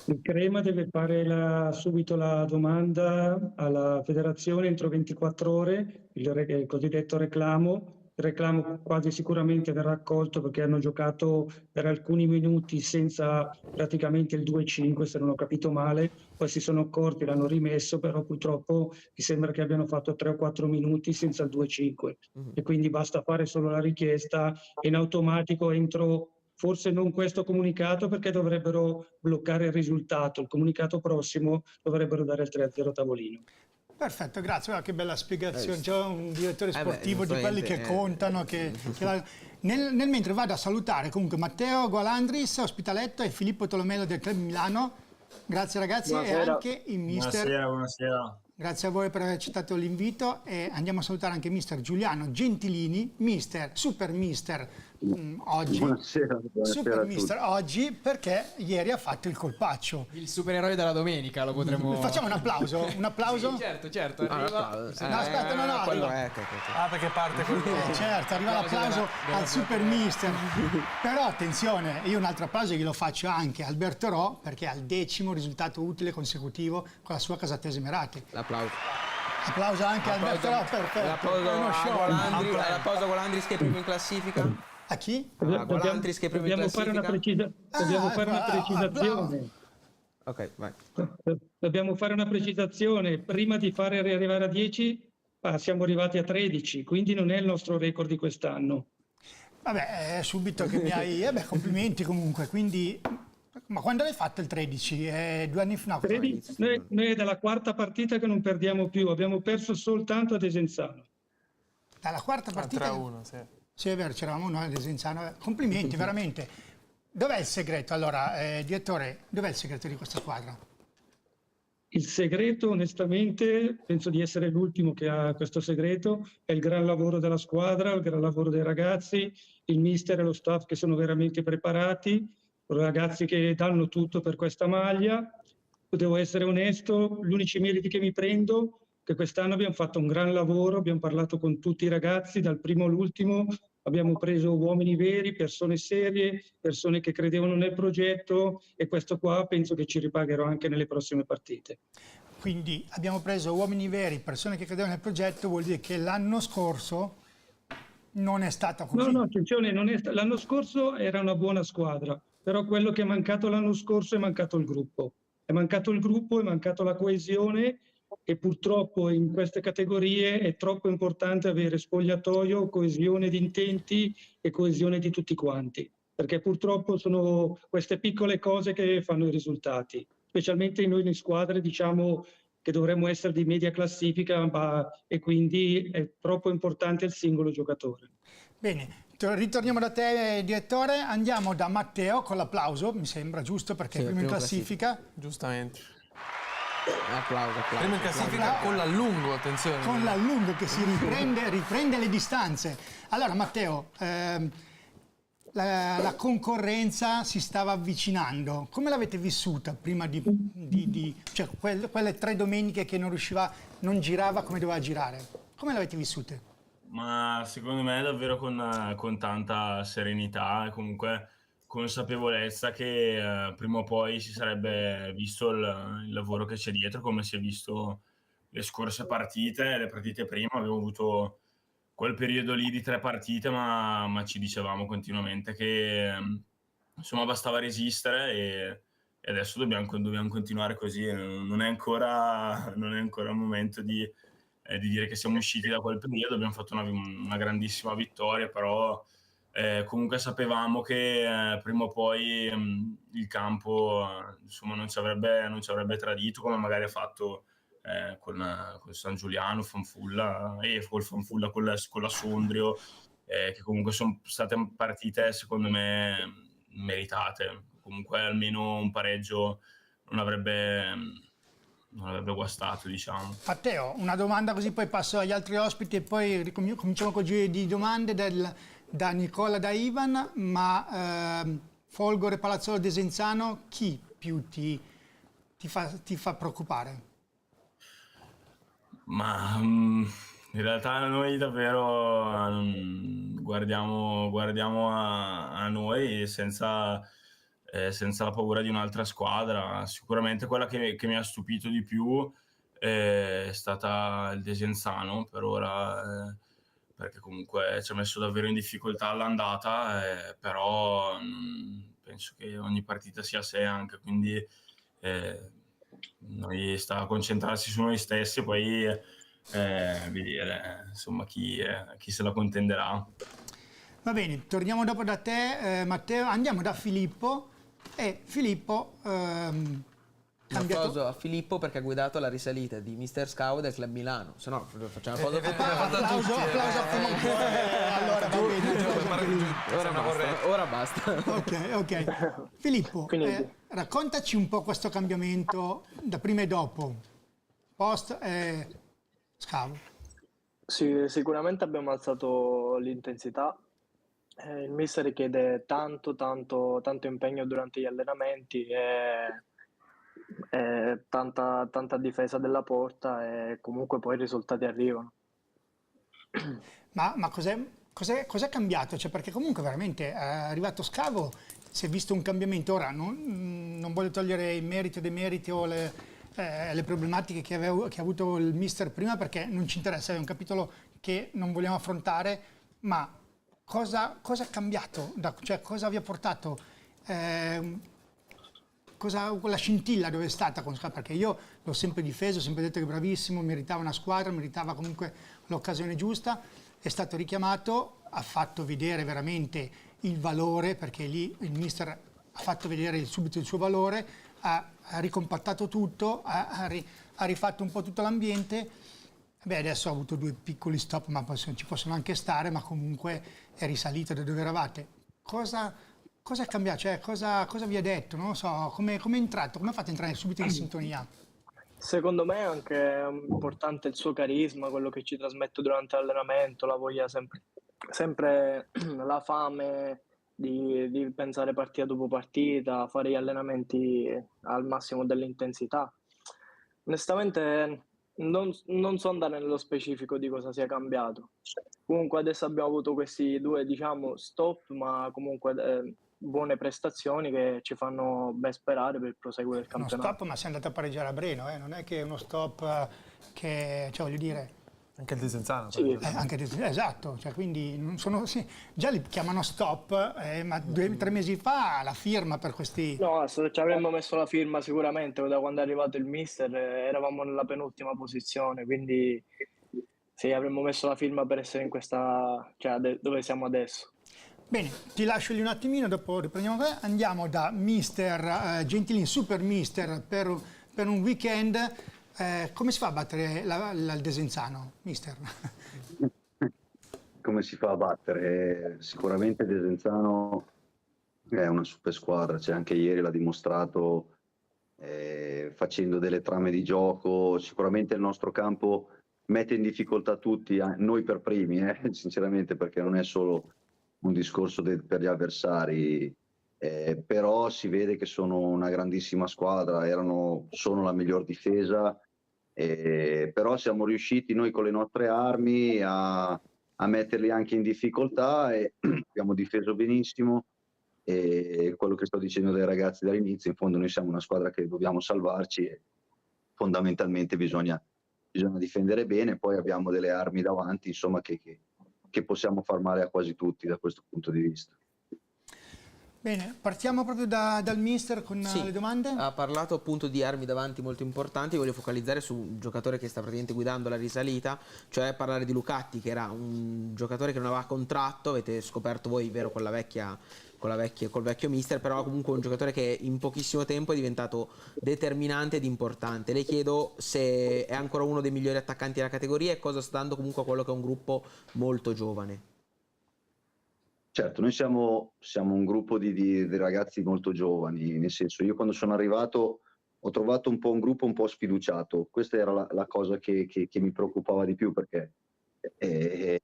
Il Crema deve fare subito la domanda alla federazione entro 24 ore, il cosiddetto reclamo. Il reclamo quasi sicuramente verrà accolto perché hanno giocato per alcuni minuti senza praticamente il 2-5, se non ho capito male, poi si sono accorti, l'hanno rimesso, però purtroppo mi sembra che abbiano fatto 3 o 4 minuti senza il 2-5 e quindi basta fare solo la richiesta e in automatico entro... Forse non questo comunicato perché dovrebbero bloccare il risultato, il comunicato prossimo dovrebbero dare il 3-0 a tavolino. Perfetto, grazie, guarda che bella spiegazione, c'è un direttore sportivo di quelli che contano, nel mentre vado a salutare comunque Matteo Golandris, Ospitaletto e Filippo Tolomeo del Club Milano, grazie ragazzi. Buonasera. E anche il mister. Buonasera. Grazie a voi per aver accettato l'invito e andiamo a salutare anche mister Giuliano Gentilini, super mister oggi. Buonasera Super mister oggi perché ieri ha fatto il colpaccio. Il supereroe della domenica lo potremmo... Facciamo un applauso? Un applauso? Sì, certo, arriva... No, aspetta, no, arriva. Perché parte con certo, arriva l'applauso al super mister. Però attenzione, io un altro applauso glielo faccio anche a Alberto Ro perché ha il 10° risultato utile consecutivo con la sua Casatese Merate. Applauso anche a Alberto Ro per l'applauso a Golandris che è primo in classifica. A chi? Golandris che è primo in classifica. Dobbiamo fare una precisazione. Ok, vai. Dobbiamo fare una precisazione. Prima di fare arrivare a 10 siamo arrivati a 13, quindi non è il nostro record di quest'anno. Vabbè, subito che mi hai... complimenti comunque, quindi... Ma quando l'hai fatto il 13? 2 anni fa? No, noi è dalla quarta partita che non perdiamo più, abbiamo perso soltanto a Desenzano. Dalla quarta partita? 3-1, sì. Sì, è vero, c'eravamo noi a Desenzano. Complimenti, veramente. Dov'è il segreto? Allora, direttore, dov'è il segreto di questa squadra? Il segreto, onestamente, penso di essere l'ultimo che ha questo segreto, è il gran lavoro della squadra, il gran lavoro dei ragazzi, il mister e lo staff che sono veramente preparati, ragazzi che danno tutto per questa maglia. Devo essere onesto, gli unici meriti che mi prendo che quest'anno abbiamo fatto un gran lavoro, abbiamo parlato con tutti i ragazzi, dal primo all'ultimo, abbiamo preso uomini veri, persone serie, persone che credevano nel progetto e questo qua penso che ci ripagherò anche nelle prossime partite. Quindi abbiamo preso uomini veri, persone che credevano nel progetto, vuol dire che l'anno scorso non è stata così? No, attenzione, l'anno scorso era una buona squadra, però quello che è mancato l'anno scorso è mancato il gruppo. È mancato il gruppo, è mancato la coesione e purtroppo in queste categorie è troppo importante avere spogliatoio, coesione di intenti e coesione di tutti quanti, perché purtroppo sono queste piccole cose che fanno i risultati, specialmente noi in squadre diciamo che dovremmo essere di media classifica e quindi è troppo importante il singolo giocatore. Bene, ritorniamo da te direttore, andiamo da Matteo con l'applauso, mi sembra giusto perché è primo in classifica. Giustamente. Applauso. Prima in classifica con l'allungo, attenzione. Con l'allungo che si riprende le distanze. Allora Matteo, la concorrenza si stava avvicinando. Come l'avete vissuta prima cioè quelle 3 domeniche che non girava come doveva girare? Come l'avete vissute? Ma secondo me davvero con tanta serenità e comunque consapevolezza che prima o poi si sarebbe visto il lavoro che c'è dietro, come si è visto le scorse partite, le partite prima. Abbiamo avuto quel periodo lì di 3 partite, ma ci dicevamo continuamente che insomma bastava resistere e adesso dobbiamo continuare così. Non è ancora il momento di dire che siamo usciti da quel periodo. Abbiamo fatto una grandissima vittoria, però comunque sapevamo che prima o poi il campo insomma non ci avrebbe tradito, come magari ha fatto con San Giuliano, Fanfulla e col Fanfulla con la Sondrio, che comunque sono state partite secondo me meritate. Comunque almeno un pareggio non avrebbe guastato, diciamo. Matteo, una domanda così poi passo agli altri ospiti e poi cominciamo con il giro di domande da Nicola, da Ivan, ma Folgore, Palazzolo, Desenzano, chi più ti fa preoccupare? Ma in realtà noi davvero guardiamo a noi senza la paura di un'altra squadra. Sicuramente quella che mi ha stupito di più è stata il Desenzano per ora, perché comunque ci ha messo davvero in difficoltà all'andata, però penso che ogni partita sia a sé anche, quindi noi sta a concentrarsi su noi stessi e poi vedere insomma chi se la contenderà. Va bene, torniamo dopo da te Matteo, andiamo da Filippo. E Filippo Un applauso a Filippo perché ha guidato la risalita di Mister Scout del Club Milano. Se no facciamo una foto. Applauso a Filippo. Allora va bene. Ora basta. Ok. Filippo, raccontaci un po' questo cambiamento da prima e dopo, post Scout. Sì, sicuramente abbiamo alzato l'intensità. Il mister richiede tanto impegno durante gli allenamenti e tanta difesa della porta e comunque poi i risultati arrivano. Ma cos'è cambiato? Cioè, perché comunque veramente è arrivato Scavo, si è visto un cambiamento. Ora non voglio togliere i meriti o demeriti o le problematiche che ha avuto il mister prima, perché non ci interessa, è un capitolo che non vogliamo affrontare, ma cosa è cambiato? Cioè, cosa vi ha portato? Quella scintilla dove è stata? Perché io l'ho sempre difeso, ho sempre detto che è bravissimo, meritava una squadra, meritava comunque l'occasione giusta, è stato richiamato, ha fatto vedere veramente il valore, perché lì il mister ha fatto vedere subito il suo valore, ha ricompattato tutto, ha rifatto un po' tutto l'ambiente. Beh, adesso ha avuto 2 piccoli stop, ma ci possono anche stare, ma comunque è risalito da dove eravate. Cosa è cambiato? Cioè, cosa vi ha detto? Non lo so, come è entrato? Come ha fatto entrare subito in sintonia? Secondo me è anche importante il suo carisma, quello che ci trasmette durante l'allenamento, la voglia sempre la fame di pensare partita dopo partita, fare gli allenamenti al massimo dell'intensità. Onestamente non so andare nello specifico di cosa sia cambiato. Comunque adesso abbiamo avuto questi 2, diciamo, stop, ma comunque buone prestazioni che ci fanno ben sperare per il proseguo del campionato. Uno stop, ma sei andato a pareggiare a Breno, non è che è uno stop che, cioè, voglio dire... Anche il Desenzano. Sì. Esatto, cioè, quindi non sono, sì, già li chiamano stop, ma 2 o 3 mesi fa la firma per questi... No, ci avremmo messo la firma sicuramente, da quando è arrivato il mister eravamo nella penultima posizione, quindi sì, avremmo messo la firma per essere in questa, cioè dove siamo adesso. Bene, ti lascio lì un attimino, dopo riprendiamo qua. Andiamo da mister Gentilin, super mister, per un weekend. Come si fa a battere il Desenzano, mister? Come si fa a battere? Sicuramente Desenzano è una super squadra, cioè anche ieri l'ha dimostrato facendo delle trame di gioco. Sicuramente il nostro campo mette in difficoltà tutti, noi per primi, sinceramente, perché non è solo un discorso per gli avversari, però si vede che sono una grandissima squadra, sono la miglior difesa, però siamo riusciti noi con le nostre armi a metterli anche in difficoltà e abbiamo difeso benissimo. E quello che sto dicendo dai ragazzi dall'inizio, in fondo noi siamo una squadra che dobbiamo salvarci e fondamentalmente bisogna difendere bene, poi abbiamo delle armi davanti, insomma, che possiamo far male a quasi tutti da questo punto di vista. Bene, partiamo proprio dal mister con le domande. Ha parlato appunto di armi davanti molto importanti. Voglio focalizzare su un giocatore che sta praticamente guidando la risalita, cioè parlare di Lucatti, che era un giocatore che non aveva contratto, avete scoperto voi, vero, col vecchio mister, però comunque un giocatore che in pochissimo tempo è diventato determinante ed importante. Le chiedo se è ancora uno dei migliori attaccanti della categoria e cosa sta dando comunque a quello che è un gruppo molto giovane. Certo, noi siamo un gruppo di ragazzi molto giovani, nel senso, io quando sono arrivato ho trovato un po' un gruppo un po' sfiduciato. Questa era la cosa che mi preoccupava di più, perché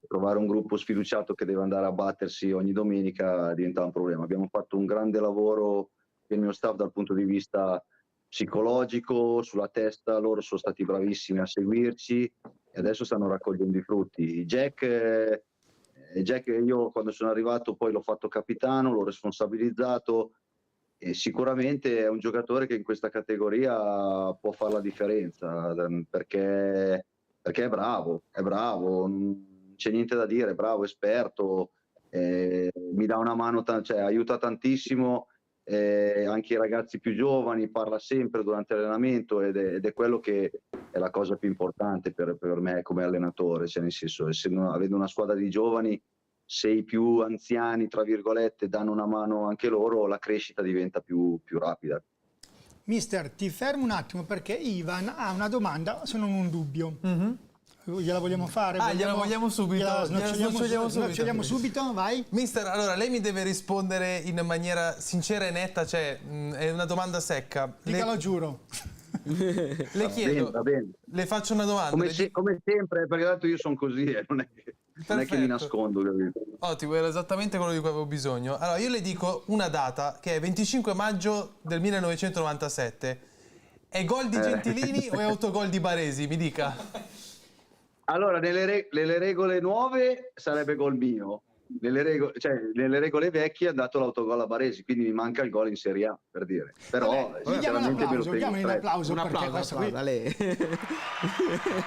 trovare un gruppo sfiduciato che deve andare a battersi ogni domenica diventa un problema. Abbiamo fatto un grande lavoro il mio staff dal punto di vista psicologico, sulla testa, loro sono stati bravissimi a seguirci e adesso stanno raccogliendo i frutti. Jack, io quando sono arrivato poi l'ho fatto capitano, l'ho responsabilizzato e sicuramente è un giocatore che in questa categoria può fare la differenza, perché è bravo, non c'è niente da dire, è bravo, esperto, mi dà una mano, aiuta tantissimo anche i ragazzi più giovani, parla sempre durante l'allenamento ed è quello che è la cosa più importante per me come allenatore, cioè nel senso, avendo una squadra di giovani, se i più anziani, tra virgolette, danno una mano anche loro, la crescita diventa più rapida. Mister, ti fermo un attimo perché Ivan ha una domanda, se non un dubbio. Gliela vogliamo fare? Gliela vogliamo subito. Snoccioliamo subito, vai. Mister, allora lei mi deve rispondere in maniera sincera e netta, cioè è una domanda secca. Lo giuro. Le chiedo, va bene. le faccio una domanda. Come sempre, perché tanto io sono così, non è che mi nascondo. Capito? Ottimo, era esattamente quello di cui avevo bisogno. Allora, io le dico una data che è 25 maggio del 1997. È gol di Gentilini o è autogol di Baresi? Mi dica. Allora, nelle regole nuove sarebbe gol mio. Nelle regole vecchie ha dato l'autogol a Baresi, quindi mi manca il gol in Serie A, per dire. Però sinceramente me lo tengo diamogli stretto. un applauso a lei.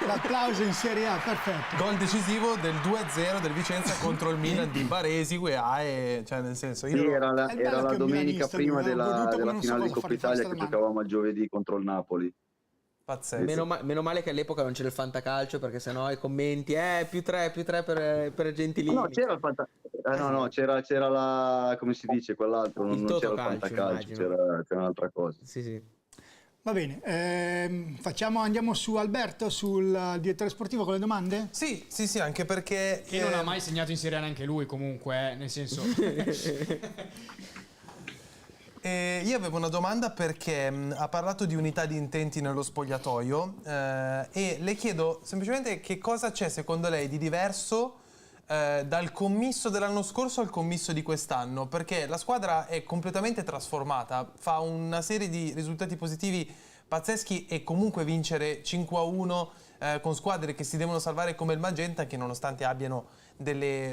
L'applauso in Serie A, perfetto. Gol decisivo del 2-0 del Vicenza contro il Milan di Baresi, cioè nel senso sì, era la domenica prima della finale di Coppa Italia che giocavamo al giovedì contro il Napoli. Pazzesco. Meno male che all'epoca non c'era il fantacalcio, perché sennò i commenti più 3 per Gentilini. No, c'era il fantacalcio. c'era la, come si dice, quell'altro, non c'era il fantacalcio, c'era un'altra cosa. Sì. Va bene, andiamo su Alberto, sul direttore sportivo con le domande? Sì, anche perché che non ha mai segnato in Serie A neanche lui comunque, nel senso. Io avevo una domanda perché ha parlato di unità di intenti nello spogliatoio e le chiedo semplicemente che cosa c'è secondo lei di diverso dal commisso dell'anno scorso al commisso di quest'anno, perché la squadra è completamente trasformata, fa una serie di risultati positivi pazzeschi e comunque vincere 5-1 con squadre che si devono salvare come il Magenta, che nonostante abbiano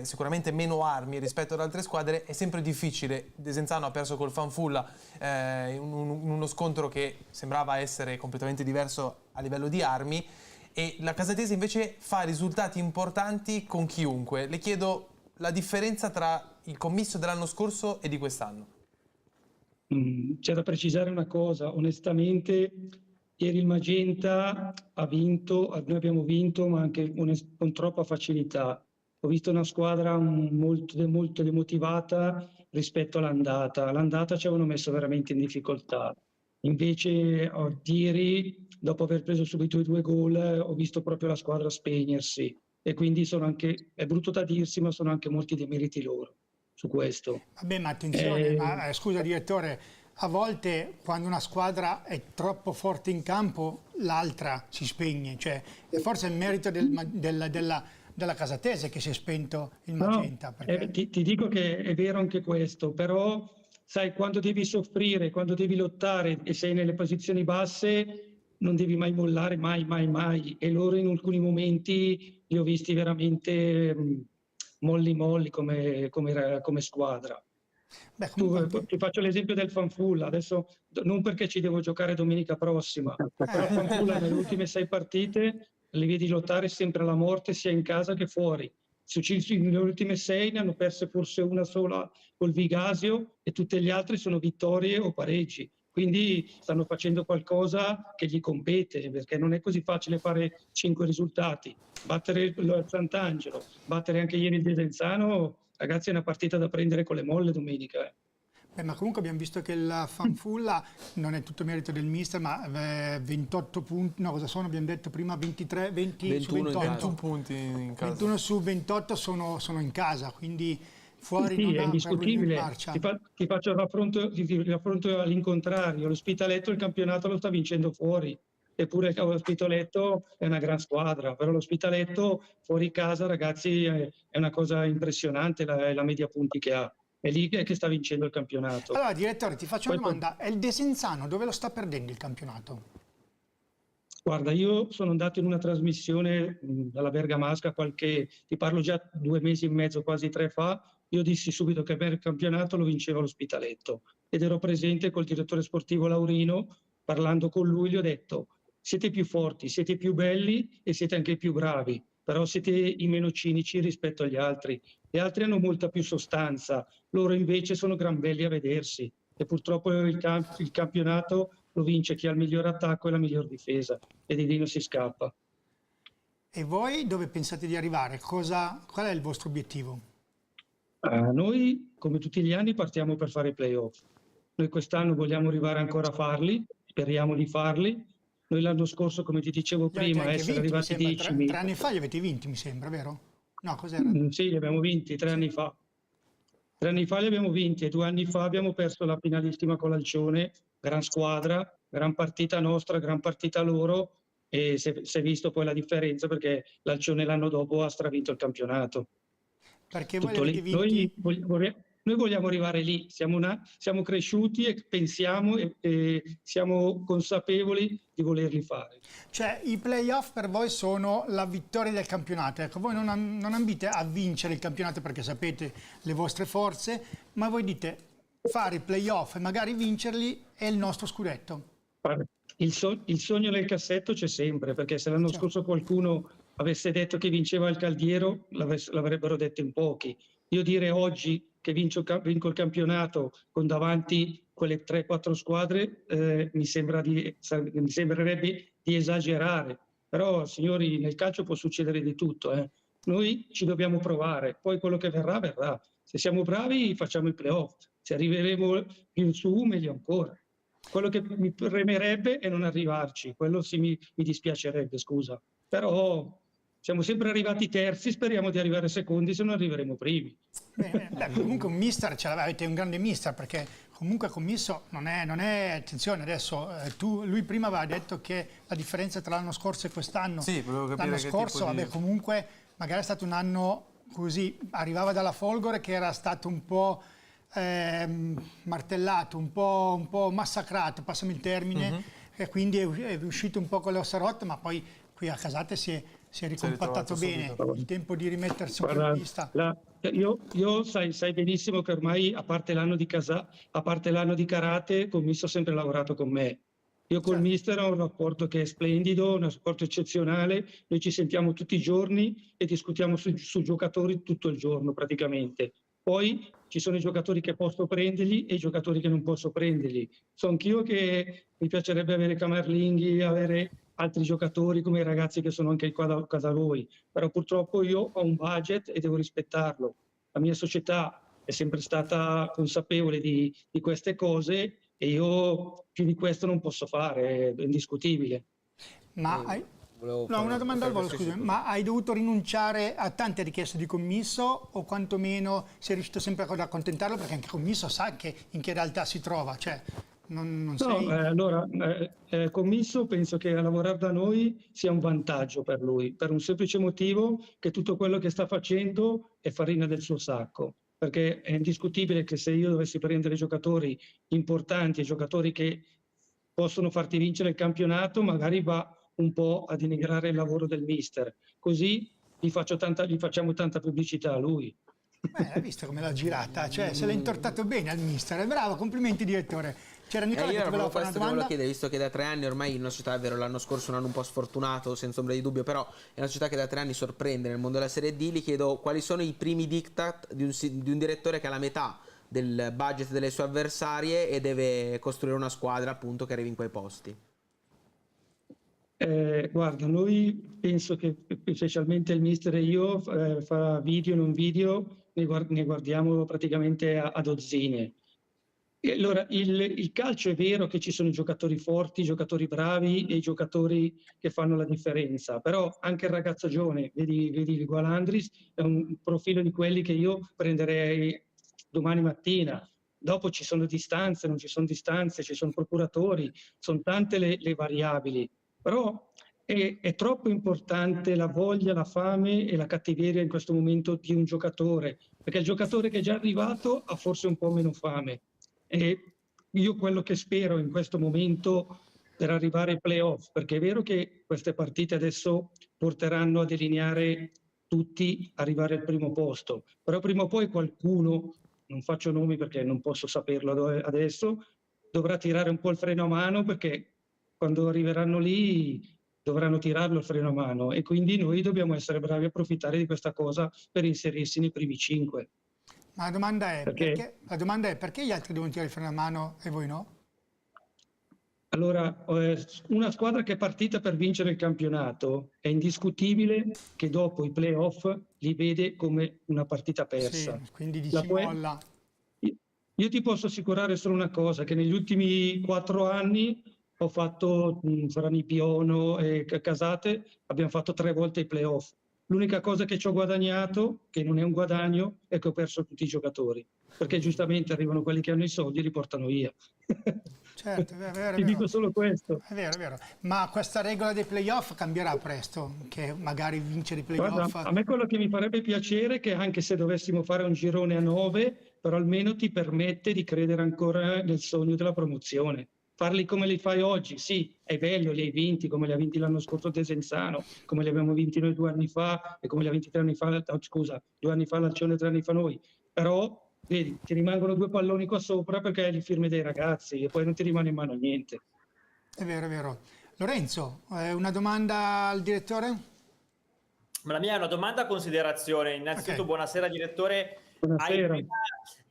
sicuramente meno armi rispetto ad altre squadre, è sempre difficile. Desenzano ha perso col Fanfulla in uno scontro che sembrava essere completamente diverso a livello di armi, e la Casatese invece fa risultati importanti con chiunque. Le chiedo la differenza tra il commisso dell'anno scorso e di quest'anno. C'è da precisare una cosa, onestamente ieri il Magenta ha vinto, noi abbiamo vinto, ma anche con troppa facilità. Ho visto una squadra molto demotivata rispetto all'andata. L'andata ci avevano messo veramente in difficoltà. Invece ieri, dopo aver preso subito i 2 gol, ho visto proprio la squadra spegnersi. E quindi è brutto da dirsi, ma sono anche molti demeriti loro su questo. Vabbè, ma attenzione, scusa direttore, a volte quando una squadra è troppo forte in campo, l'altra si spegne. Cioè, è forse il merito della Casatese che si è spento il Magenta. Perché... ti dico che è vero anche questo, però sai, quando devi soffrire, quando devi lottare e sei nelle posizioni basse, non devi mai mollare, mai. E loro in alcuni momenti li ho visti veramente molli come squadra. Beh, Ti faccio l'esempio del Fanfulla, adesso non perché ci devo giocare domenica prossima, però Fanfulla nelle ultime 6 partite li vedi lottare sempre alla morte sia in casa che fuori. Nelle ultime 6 ne hanno perse forse una sola col Vigasio e tutte le altre sono vittorie o pareggi. Quindi stanno facendo qualcosa che gli compete, perché non è così facile fare 5 risultati. Battere il Sant'Angelo, battere anche ieri il Desenzano, ragazzi, è una partita da prendere con le molle domenica. Beh, ma comunque abbiamo visto che il Fanfulla non è tutto merito del mister, ma 28 punti, no, cosa sono? Abbiamo detto prima 23, 20 su 28. 21 punti in casa. 21 su 28 sono in casa, quindi fuori sì, non è ha indiscutibile. marcia. Ti faccio il raffronto all'incontrario. L'Ospitaletto il campionato lo sta vincendo fuori. Eppure l'Ospitaletto è una gran squadra, però l'Ospitaletto fuori casa, ragazzi, è una cosa impressionante la media punti che ha. È lì che sta vincendo il campionato. Allora, direttore, ti faccio una domanda. È il Desenzano dove lo sta perdendo il campionato? Guarda, io sono andato in una trasmissione dalla Bergamasca ti parlo già 2 mesi e mezzo, quasi 3 fa, io dissi subito che per il campionato lo vinceva l'Ospitaletto ed ero presente col direttore sportivo Laurino, parlando con lui gli ho detto siete più forti, siete più belli e siete anche più bravi, però siete i meno cinici rispetto agli altri. Gli altri hanno molta più sostanza, loro invece sono gran belli a vedersi e purtroppo il campionato lo vince chi ha il miglior attacco e la miglior difesa e di lì non si scappa. E voi dove pensate di arrivare? Qual è il vostro obiettivo? Noi, come tutti gli anni, partiamo per fare i play-off. Noi quest'anno vogliamo arrivare ancora a farli, speriamo di farli. Noi l'anno scorso, come ti dicevo prima, essere arrivati 10. 3 anni fa li avete vinti, mi sembra, vero? No, cos'era? Sì, li abbiamo vinti 3 anni fa. 3 anni fa li abbiamo vinti e 2 anni fa abbiamo perso la finalissima con l'Alcione. Gran squadra, gran partita nostra, gran partita loro e si è visto poi la differenza perché l'Alcione l'anno dopo ha stravinto il campionato. Perché voi avete vinti? Noi vogliamo arrivare lì, siamo cresciuti e pensiamo e siamo consapevoli di volerli fare. Cioè i playoff per voi sono la vittoria del campionato, ecco, voi non ambite a vincere il campionato perché sapete le vostre forze, ma voi dite fare i playoff e magari vincerli è il nostro scudetto. Il sogno nel cassetto c'è sempre, perché se l'anno scorso qualcuno avesse detto che vinceva il Caldiero l'avrebbero detto in pochi. Io dire oggi che vinco il campionato con davanti quelle 3-4 squadre mi sembrerebbe di esagerare. Però, signori, nel calcio può succedere di tutto. Noi ci dobbiamo provare, poi quello che verrà, verrà. Se siamo bravi facciamo i playoff, se arriveremo più in su meglio ancora. Quello che mi premerebbe è non arrivarci, quello sì mi dispiacerebbe, scusa. Però siamo sempre arrivati terzi, speriamo di arrivare secondi, se non arriveremo primi. Comunque un mister ce l'avete, un grande mister, perché comunque Commisso non è attenzione adesso, lui prima aveva detto che la differenza tra l'anno scorso e quest'anno, sì, l'anno scorso comunque magari è stato un anno così, arrivava dalla Folgore che era stato un po' martellato, un po' massacrato, passami il termine, e quindi è uscito un po' con le ossa rotte, ma poi qui a Casate si è ricompattato bene, il tempo di rimettersi un po' in pista. Io sai benissimo che ormai, a parte l'anno di karate, Commisso ha sempre lavorato con me. Io col mister ho un rapporto che è splendido, un rapporto eccezionale, noi ci sentiamo tutti i giorni e discutiamo su giocatori tutto il giorno praticamente. Poi ci sono i giocatori che posso prenderli e i giocatori che non posso prenderli. So anch'io che mi piacerebbe avere camerlinghi, avere altri giocatori come i ragazzi che sono anche qua da voi, però purtroppo io ho un budget e devo rispettarlo. La mia società è sempre stata consapevole di queste cose e io più di questo non posso fare, è indiscutibile. Ma una domanda al volo, scusami, ma hai dovuto rinunciare a tante richieste di Commisso o quantomeno sei riuscito sempre ad accontentarlo, perché anche Commisso sa in che realtà si trova, cioè Non No, sei... allora, Commisso penso che a lavorare da noi sia un vantaggio per lui, per un semplice motivo che tutto quello che sta facendo è farina del suo sacco, perché è indiscutibile che se io dovessi prendere giocatori importanti e giocatori che possono farti vincere il campionato, magari va un po' a denigrare il lavoro del mister, così gli facciamo tanta pubblicità a lui. Hai visto come l'ha girata? Cioè, se l'ha intortato bene al mister. È bravo, complimenti direttore. C'era Nicola Io che ti era voleva proprio fare una questo che volevo domanda? chiedere, visto che da 3 anni ormai in una società, è vero, l'anno scorso un anno un po' sfortunato, senza ombra di dubbio, però è una società che da 3 anni sorprende nel mondo della Serie D. Gli chiedo quali sono i primi diktat di un direttore che ha la metà del budget delle sue avversarie e deve costruire una squadra appunto che arrivi in quei posti. Guarda, noi penso che specialmente il mister e io fa video, non video, ne guardiamo praticamente a dozzine. E allora, il calcio è vero che ci sono i giocatori forti, i giocatori bravi e i giocatori che fanno la differenza, però anche il ragazzo giovane, vedi il Gualandris, è un profilo di quelli che io prenderei domani mattina. Dopo ci sono distanze, non ci sono distanze, ci sono procuratori, sono tante le variabili, però è troppo importante la voglia, la fame e la cattiveria in questo momento di un giocatore, perché il giocatore che è già arrivato ha forse un po' meno fame. E io quello che spero in questo momento per arrivare ai playoff, perché è vero che queste partite adesso porteranno a delineare tutti arrivare al primo posto, però prima o poi qualcuno, non faccio nomi perché non posso saperlo adesso, dovrà tirare un po' il freno a mano, perché quando arriveranno lì dovranno tirarlo il freno a mano, e quindi noi dobbiamo essere bravi a approfittare di questa cosa per inserirsi nei primi 5. Ma la domanda è Perché? perché gli altri devono tirare il freno a mano e voi no? Allora, una squadra che è partita per vincere il campionato è indiscutibile che dopo i playoff li vede come una partita persa. Sì, quindi La dici puoi- molla. Io ti posso assicurare solo una cosa, che negli ultimi 4 anni ho fatto, fra Nipiono e Casate, abbiamo fatto 3 volte i playoff. L'unica cosa che ci ho guadagnato, che non è un guadagno, è che ho perso tutti i giocatori, perché giustamente arrivano quelli che hanno i soldi e li portano via. Certo, è vero, Ti dico solo questo. È vero, è vero. Ma questa regola dei playoff cambierà presto, che magari vincere i playoff... Guarda, a me quello che mi farebbe piacere è che anche se dovessimo fare un girone a 9, però almeno ti permette di credere ancora nel sogno della promozione. Farli come li fai oggi, sì, è bello, li hai vinti come li ha vinti l'anno scorso Desenzano, come li abbiamo vinti noi 2 anni fa e come li ha vinti 3 anni fa, 2 anni fa l'Alcione, 3 anni fa noi. Però, vedi, ti rimangono 2 palloni qua sopra perché hai le firme dei ragazzi e poi non ti rimane in mano niente. È vero, è vero. Lorenzo, una domanda al direttore? Ma la mia è una domanda a considerazione. Innanzitutto, buonasera direttore. Buonasera.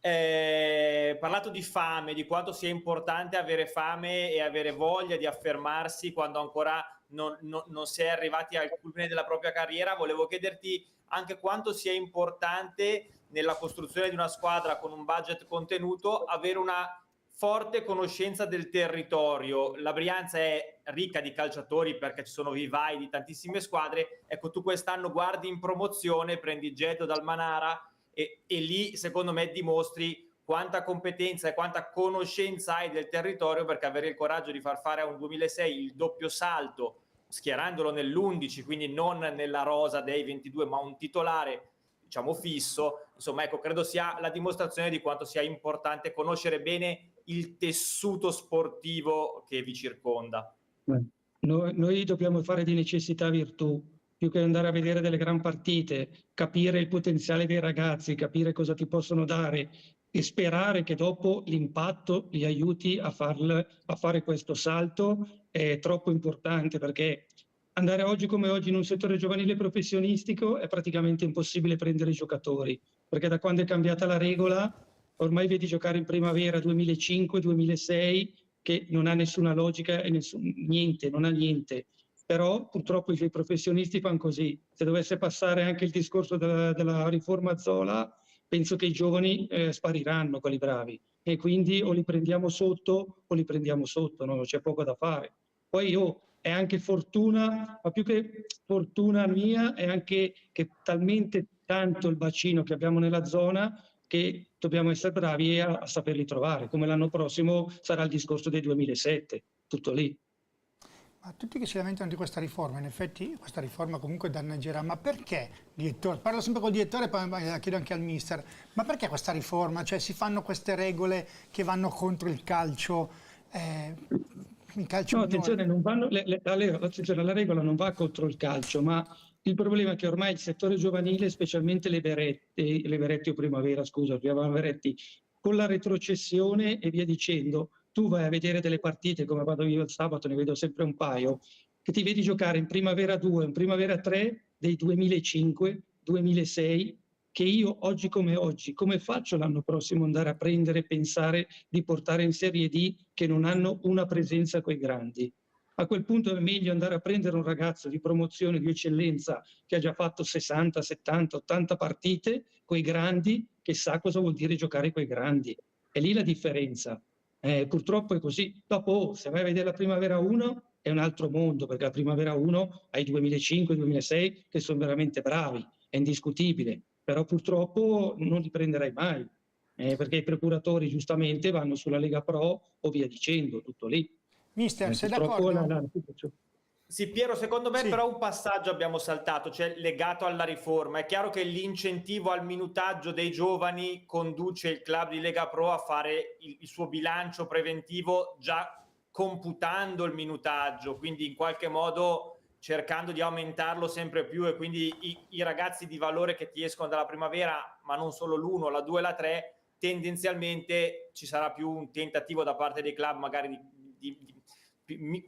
Hai parlato di fame, di quanto sia importante avere fame e avere voglia di affermarsi quando ancora non si è arrivati al culmine della propria carriera. Volevo chiederti anche quanto sia importante nella costruzione di una squadra con un budget contenuto avere una forte conoscenza del territorio. La Brianza è ricca di calciatori perché ci sono vivai di tantissime squadre. Ecco, tu quest'anno guardi in promozione, prendi Geddo dal Manara e lì secondo me dimostri quanta competenza e quanta conoscenza hai del territorio, perché avere il coraggio di far fare a un 2006 il doppio salto schierandolo nell'11, quindi non nella rosa dei 22 ma un titolare diciamo fisso, insomma ecco, credo sia la dimostrazione di quanto sia importante conoscere bene il tessuto sportivo che vi circonda. Noi dobbiamo fare di necessità virtù, più che andare a vedere delle gran partite, capire il potenziale dei ragazzi, capire cosa ti possono dare e sperare che dopo l'impatto li aiuti a fare questo salto è troppo importante, perché andare oggi come oggi in un settore giovanile professionistico è praticamente impossibile prendere i giocatori, perché da quando è cambiata la regola ormai vedi giocare in primavera 2005-2006 che non ha nessuna logica e non ha niente. Però purtroppo i professionisti fanno così. Se dovesse passare anche il discorso della riforma Zola, penso che i giovani spariranno, quelli bravi, e quindi o li prendiamo sotto o li prendiamo sotto, no? C'è poco da fare. Poi è anche fortuna, ma più che fortuna mia è anche che talmente tanto il bacino che abbiamo nella zona che dobbiamo essere bravi a saperli trovare, come l'anno prossimo sarà il discorso del 2007, tutto lì. Ma tutti che si lamentano di questa riforma, in effetti questa riforma comunque danneggerà, ma perché, direttore? Parlo sempre col direttore e poi la chiedo anche al mister, ma perché questa riforma? Cioè si fanno queste regole che vanno contro il calcio? Il calcio no, attenzione, non vanno, attenzione, la regola non va contro il calcio, ma il problema è che ormai il settore giovanile, specialmente le Beretti o Primavera, scusa, Beretti, con la retrocessione e via dicendo, tu vai a vedere delle partite, come vado io il sabato, ne vedo sempre un paio, che ti vedi giocare in Primavera 2, in Primavera 3 dei 2005, 2006, che io oggi, come faccio l'anno prossimo andare a prendere e pensare di portare in Serie D che non hanno una presenza coi grandi? A quel punto è meglio andare a prendere un ragazzo di promozione, di eccellenza, che ha già fatto 60, 70, 80 partite coi grandi, che sa cosa vuol dire giocare coi grandi. È lì la differenza. Purtroppo è così. Dopo, se vai a vedere la Primavera 1, è un altro mondo, perché la Primavera 1 ha i 2005-2006 che sono veramente bravi, è indiscutibile, però purtroppo non li prenderai mai, perché i procuratori giustamente vanno sulla Lega Pro o via dicendo, tutto lì. Mister, sei d'accordo? Sì, Piero, secondo me però un passaggio abbiamo saltato, cioè legato alla riforma. È chiaro che l'incentivo al minutaggio dei giovani conduce il club di Lega Pro a fare il suo bilancio preventivo già computando il minutaggio, quindi in qualche modo cercando di aumentarlo sempre più, e quindi i ragazzi di valore che ti escono dalla Primavera, ma non solo l'1, la 2 e la 3, tendenzialmente ci sarà più un tentativo da parte dei club magari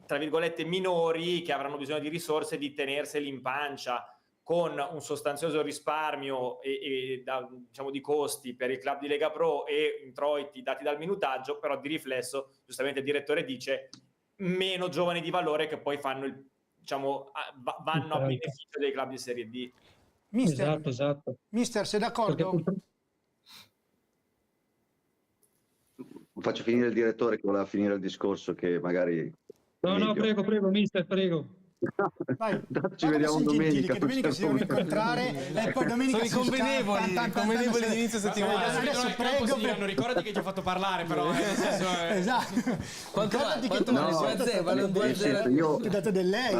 tra virgolette minori, che avranno bisogno di risorse, di tenerseli in pancia, con un sostanzioso risparmio diciamo di costi per il club di Lega Pro e introiti dati dal minutaggio, però di riflesso, giustamente il direttore dice, meno giovani di valore che poi fanno vanno a beneficio dei club di Serie D. Mister, Esatto. Mister, sei d'accordo? Faccio finire il direttore che voleva finire il discorso, che magari... No, prego, mister, prego. Vai, ci vediamo domenica. Che domenica si devono incontrare e poi domenica sono i convenevoli di inizio settimana. Adesso prego, ricordati che ti ho fatto parlare, però esatto. Quanto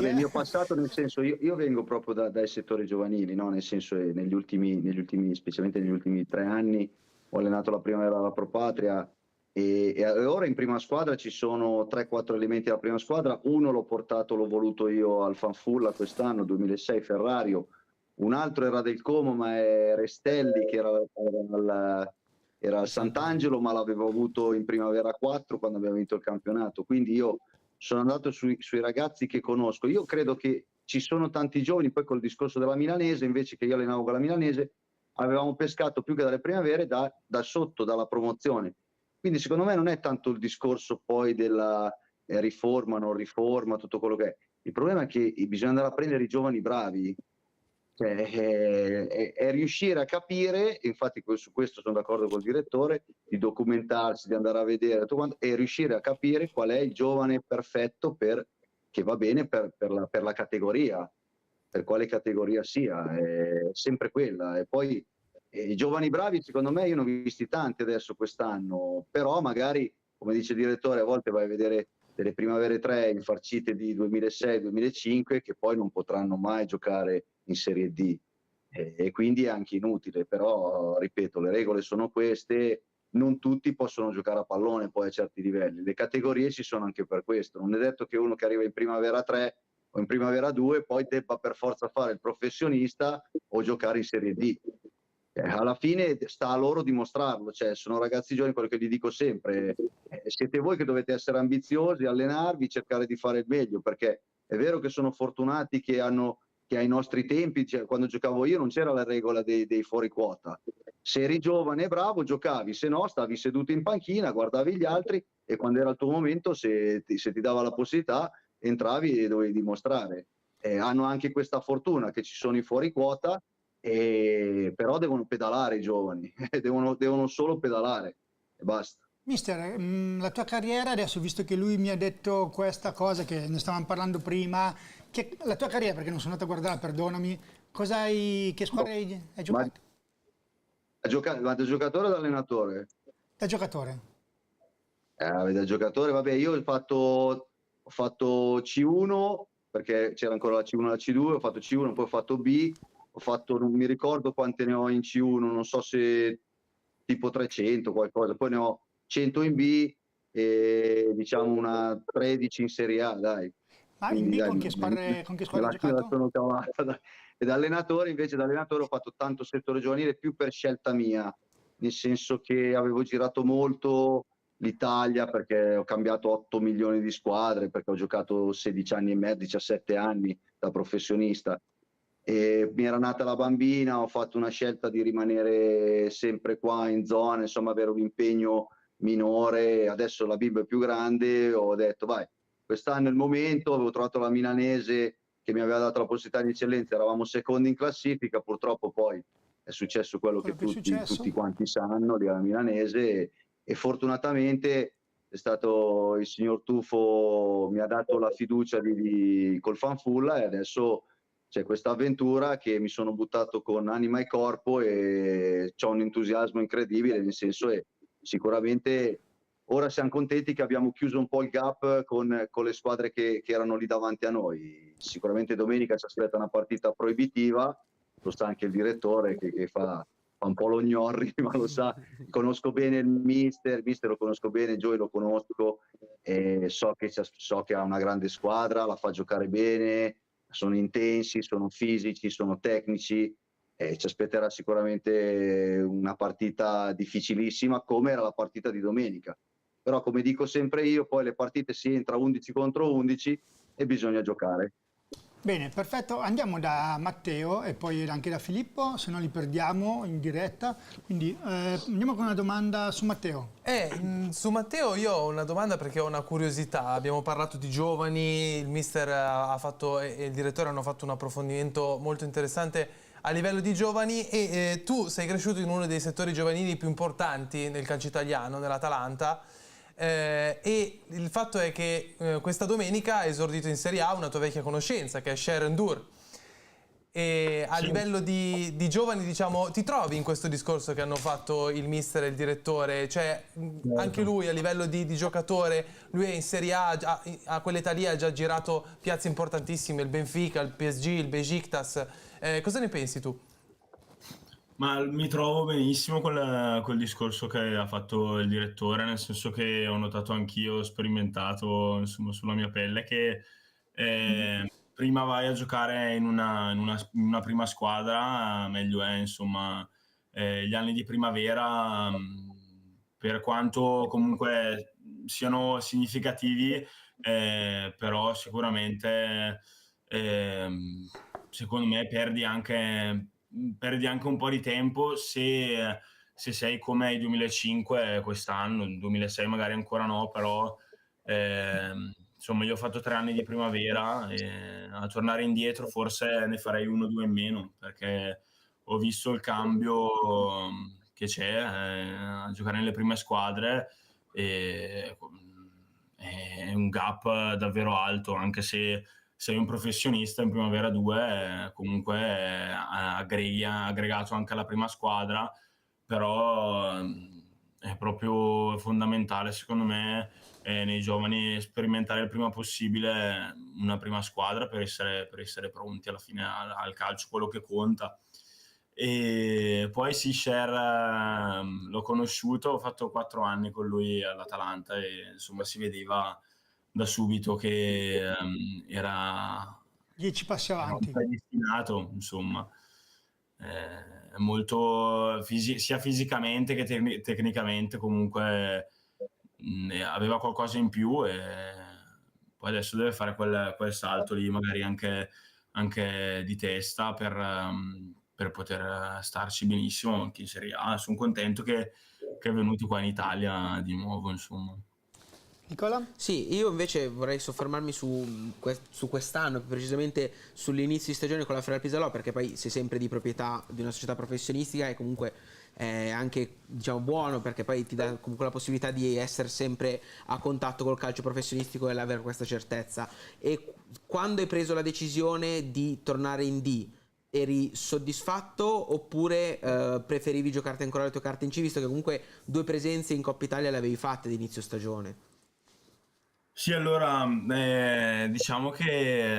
nel mio passato, nel senso, io vengo proprio dai settori giovanili, no? Nel senso, negli ultimi, specialmente negli ultimi 3 anni, ho allenato la Primavera alla Pro Patria. E ora in prima squadra ci sono 3-4 elementi della prima squadra. Uno l'ho voluto io al Fanfulla quest'anno, 2006, Ferrario. Un altro era del Como, ma è Restelli, che era al Sant'Angelo, ma l'avevo avuto in Primavera 4 quando abbiamo vinto il campionato. Quindi io sono andato sui ragazzi che conosco. Io credo che ci sono tanti giovani, poi col discorso della milanese, invece che io allenavo con la milanese, avevamo pescato più che dalle primavere da sotto, dalla promozione. Quindi secondo me non è tanto il discorso poi della riforma, non riforma, tutto quello che è. Il problema è che bisogna andare a prendere i giovani bravi, è riuscire a capire, infatti su questo sono d'accordo col direttore, di documentarsi, di andare a vedere, e riuscire a capire qual è il giovane perfetto che va bene per la categoria, per quale categoria sia, è sempre quella. E poi i giovani bravi, secondo me, io ne ho visti tanti adesso quest'anno, però magari, come dice il direttore, a volte vai a vedere delle Primavere 3 infarcite di 2006-2005 che poi non potranno mai giocare in Serie D, e quindi è anche inutile. Però, ripeto, le regole sono queste, non tutti possono giocare a pallone poi a certi livelli, le categorie ci sono anche per questo. Non è detto che uno che arriva in Primavera 3 o in Primavera 2 poi debba per forza fare il professionista o giocare in Serie D. Alla fine sta a loro dimostrarlo, cioè sono ragazzi giovani, quello che gli dico sempre, siete voi che dovete essere ambiziosi, allenarvi, cercare di fare il meglio, perché è vero che sono fortunati che ai nostri tempi, cioè, quando giocavo io non c'era la regola dei fuori quota, se eri giovane e bravo giocavi, se no stavi seduto in panchina, guardavi gli altri e quando era il tuo momento, se ti dava la possibilità, entravi e dovevi dimostrare. Hanno anche questa fortuna che ci sono i fuori quota, però devono pedalare i giovani, devono solo pedalare e basta. Mister, la tua carriera, adesso visto che lui mi ha detto questa cosa che ne stavamo parlando prima, che la tua carriera, perché non sono andato a guardare, perdonami, che squadra hai giocato? Ma da giocatore o da allenatore? Da giocatore. Da giocatore, vabbè, io ho fatto C1 perché c'era ancora la C1 e la C2, ho fatto C1, poi ho fatto B, non mi ricordo quante ne ho in C1, non so se tipo 300 qualcosa, poi ne ho 100 in B e diciamo una 13 in Serie A, dai. Ma in Quindi, B dai, con che squadra hai giocato? sono cavata, dai. E da allenatore ho fatto tanto settore giovanile più per scelta mia, nel senso che avevo girato molto l'Italia perché ho cambiato 8 milioni di squadre, perché ho giocato 16 anni e mezzo, 17 anni da professionista. E mi era nata la bambina, ho fatto una scelta di rimanere sempre qua in zona, insomma avere un impegno minore. Adesso la bimba è più grande, ho detto vai, quest'anno è il momento. Avevo trovato la milanese che mi aveva dato la possibilità di eccellenza, eravamo secondi in classifica, purtroppo poi è successo quello che tutti quanti sanno di alla milanese e fortunatamente è stato il signor Tufo, mi ha dato la fiducia col Fanfulla e adesso c'è questa avventura che mi sono buttato con anima e corpo e ho un entusiasmo incredibile, nel senso che sicuramente ora siamo contenti che abbiamo chiuso un po' il gap con le squadre che erano lì davanti a noi. Sicuramente domenica ci aspetta una partita proibitiva, lo sa anche il direttore che fa un po' lo gnorri, ma lo sa, conosco bene il mister lo conosco bene, Joey lo conosco, e so che ha una grande squadra, la fa giocare bene, sono intensi, sono fisici, sono tecnici, e ci aspetterà sicuramente una partita difficilissima come era la partita di domenica. Però come dico sempre io, poi le partite si entra 11 contro 11 e bisogna giocare. Bene, perfetto. Andiamo da Matteo e poi anche da Filippo, se no li perdiamo in diretta. Quindi andiamo con una domanda su Matteo. Su Matteo io ho una domanda perché ho una curiosità. Abbiamo parlato di giovani, il mister ha fatto e il direttore hanno fatto un approfondimento molto interessante a livello di giovani e tu sei cresciuto in uno dei settori giovanili più importanti nel calcio italiano, nell'Atalanta. E il fatto è che questa domenica ha esordito in Serie A una tua vecchia conoscenza che è Sharon Dur e a livello di giovani, diciamo, ti trovi in questo discorso che hanno fatto il mister e il direttore, cioè anche lui a livello di giocatore, lui è in Serie A, a quell'età lì ha già girato piazze importantissime, il Benfica, il PSG, il Besiktas, cosa ne pensi tu? Ma mi trovo benissimo col discorso che ha fatto il direttore, nel senso che ho notato anch'io, ho sperimentato insomma sulla mia pelle che prima vai a giocare in una prima squadra, meglio è, insomma, gli anni di primavera, per quanto comunque siano significativi, però sicuramente secondo me perdi anche un po' di tempo se sei come il 2005 quest'anno, il 2006 magari ancora no, però insomma io ho fatto 3 anni di primavera e a tornare indietro forse ne farei 1 o 2 in meno, perché ho visto il cambio che c'è a giocare nelle prime squadre e è un gap davvero alto, anche se sei un professionista in Primavera 2, comunque aggregato anche alla prima squadra, però è proprio fondamentale secondo me nei giovani sperimentare il prima possibile una prima squadra per essere pronti alla fine al calcio, quello che conta. E poi sì, Cher l'ho conosciuto, ho fatto 4 anni con lui all'Atalanta e insomma si vedeva da subito che era 10 passi avanti, predestinato, insomma, molto sia fisicamente che tecnicamente comunque aveva qualcosa in più e poi adesso deve fare quel salto lì magari anche di testa per poter starci benissimo anche in Serie A. Sono contento che è venuto qua in Italia di nuovo, insomma. Nicola? Sì, io invece vorrei soffermarmi su quest'anno, più precisamente sull'inizio di stagione con la Ferrari Pisalò, perché poi sei sempre di proprietà di una società professionistica e comunque è anche, diciamo, buono perché poi ti dà comunque la possibilità di essere sempre a contatto col calcio professionistico e avere questa certezza. E quando hai preso la decisione di tornare in D, eri soddisfatto oppure preferivi giocarti ancora le tue carte in C, visto che comunque 2 presenze in Coppa Italia le avevi fatte ad inizio stagione? Sì, allora diciamo che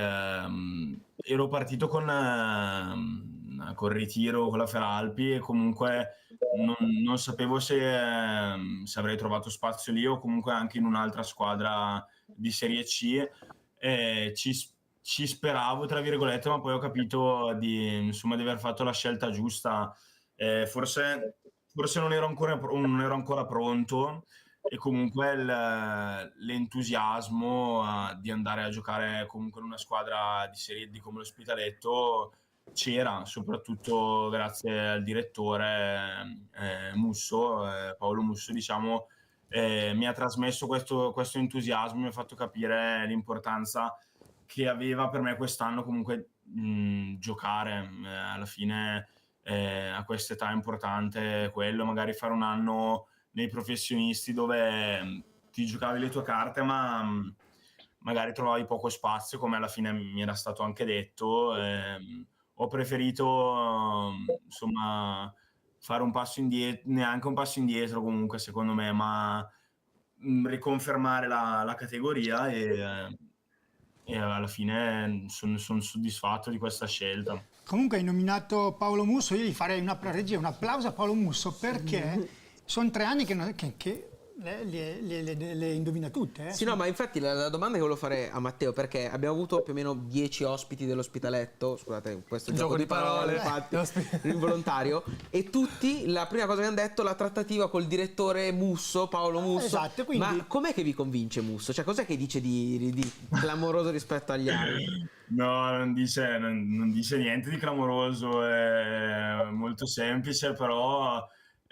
ero partito con col ritiro con la Feralpi e comunque non sapevo se avrei trovato spazio lì o comunque anche in un'altra squadra di Serie C. Ci speravo, tra virgolette, ma poi ho capito di aver fatto la scelta giusta. Forse non ero ancora pronto, e comunque l'entusiasmo di andare a giocare comunque in una squadra di Serie D come l'Ospitaletto c'era, soprattutto grazie al direttore Musso, Paolo Musso, diciamo, mi ha trasmesso questo entusiasmo, mi ha fatto capire l'importanza che aveva per me quest'anno comunque giocare. Alla fine a questa età è importante quello, magari fare un anno nei professionisti dove ti giocavi le tue carte ma magari trovavi poco spazio, come alla fine mi era stato anche detto. Ho preferito insomma fare un passo indietro, neanche un passo indietro comunque secondo me, ma riconfermare la categoria e alla fine sono soddisfatto di questa scelta. Comunque hai nominato Paolo Musso, io gli farei un applauso a Paolo Musso perché sono 3 anni che le indovina tutte. Sì, no, ma infatti la domanda che volevo fare a Matteo, perché abbiamo avuto più o meno 10 ospiti dell'Ospitaletto, scusate, questo gioco di parole infatti, involontario, e tutti la prima cosa che hanno detto la trattativa col direttore Musso, Paolo Musso. Esatto, quindi... Ma com'è che vi convince Musso? Cioè, cos'è che dice di clamoroso rispetto agli altri? No, non dice niente di clamoroso, è molto semplice, però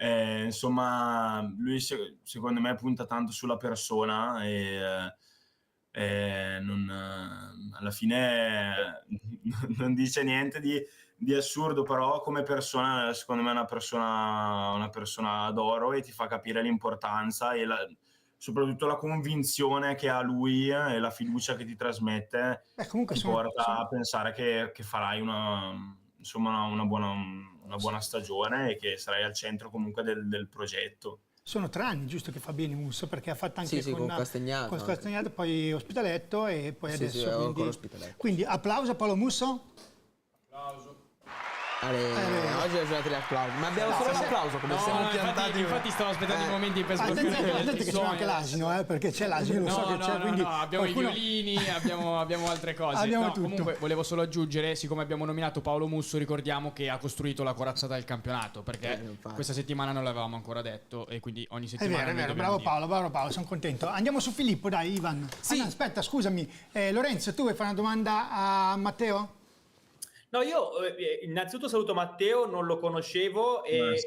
insomma lui secondo me punta tanto sulla persona e alla fine non dice niente di assurdo, però come persona secondo me è una persona d'oro e ti fa capire l'importanza e soprattutto la convinzione che ha lui e la fiducia che ti trasmette, ti porta a pensare che farai una buona stagione e che sarai al centro comunque del progetto. Sono 3 anni, giusto, che fa bene Musso, perché ha fatto anche con Castagnato, poi Ospitaletto e poi adesso. Quindi applauso a Paolo Musso. Applauso. Oggi ho giocato gli applausi, ma abbiamo solo l'applauso come siamo piantati. Infatti stavo aspettando i momenti per sbloccare. Attenti che c'è anche l'asino, perché c'è l'asino, lo so che c'è. Quindi abbiamo i violini, abbiamo altre cose. Abbiamo tutto. Comunque volevo solo aggiungere, siccome abbiamo nominato Paolo Musso, ricordiamo che ha costruito la corazzata del campionato, perché questa settimana non l'avevamo ancora detto e quindi ogni settimana è vero, bravo Paolo, sono contento. Andiamo su Filippo, dai, Ivan. Sì. No, aspetta, scusami, Lorenzo, tu vuoi fare una domanda a Matteo? No, io innanzitutto saluto Matteo, non lo conoscevo e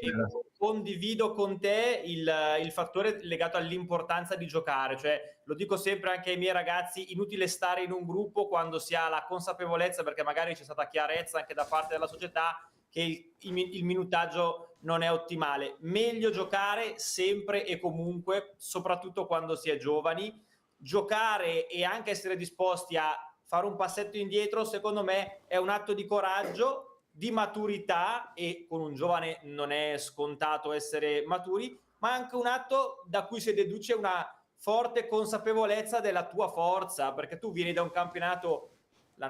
condivido con te il fattore legato all'importanza di giocare, cioè lo dico sempre anche ai miei ragazzi, inutile stare in un gruppo quando si ha la consapevolezza, perché magari c'è stata chiarezza anche da parte della società che il minutaggio non è ottimale, meglio giocare sempre e comunque, soprattutto quando si è giovani, giocare e anche essere disposti a fare un passetto indietro, secondo me è un atto di coraggio, di maturità, e con un giovane non è scontato essere maturi, ma anche un atto da cui si deduce una forte consapevolezza della tua forza, perché tu vieni da un campionato,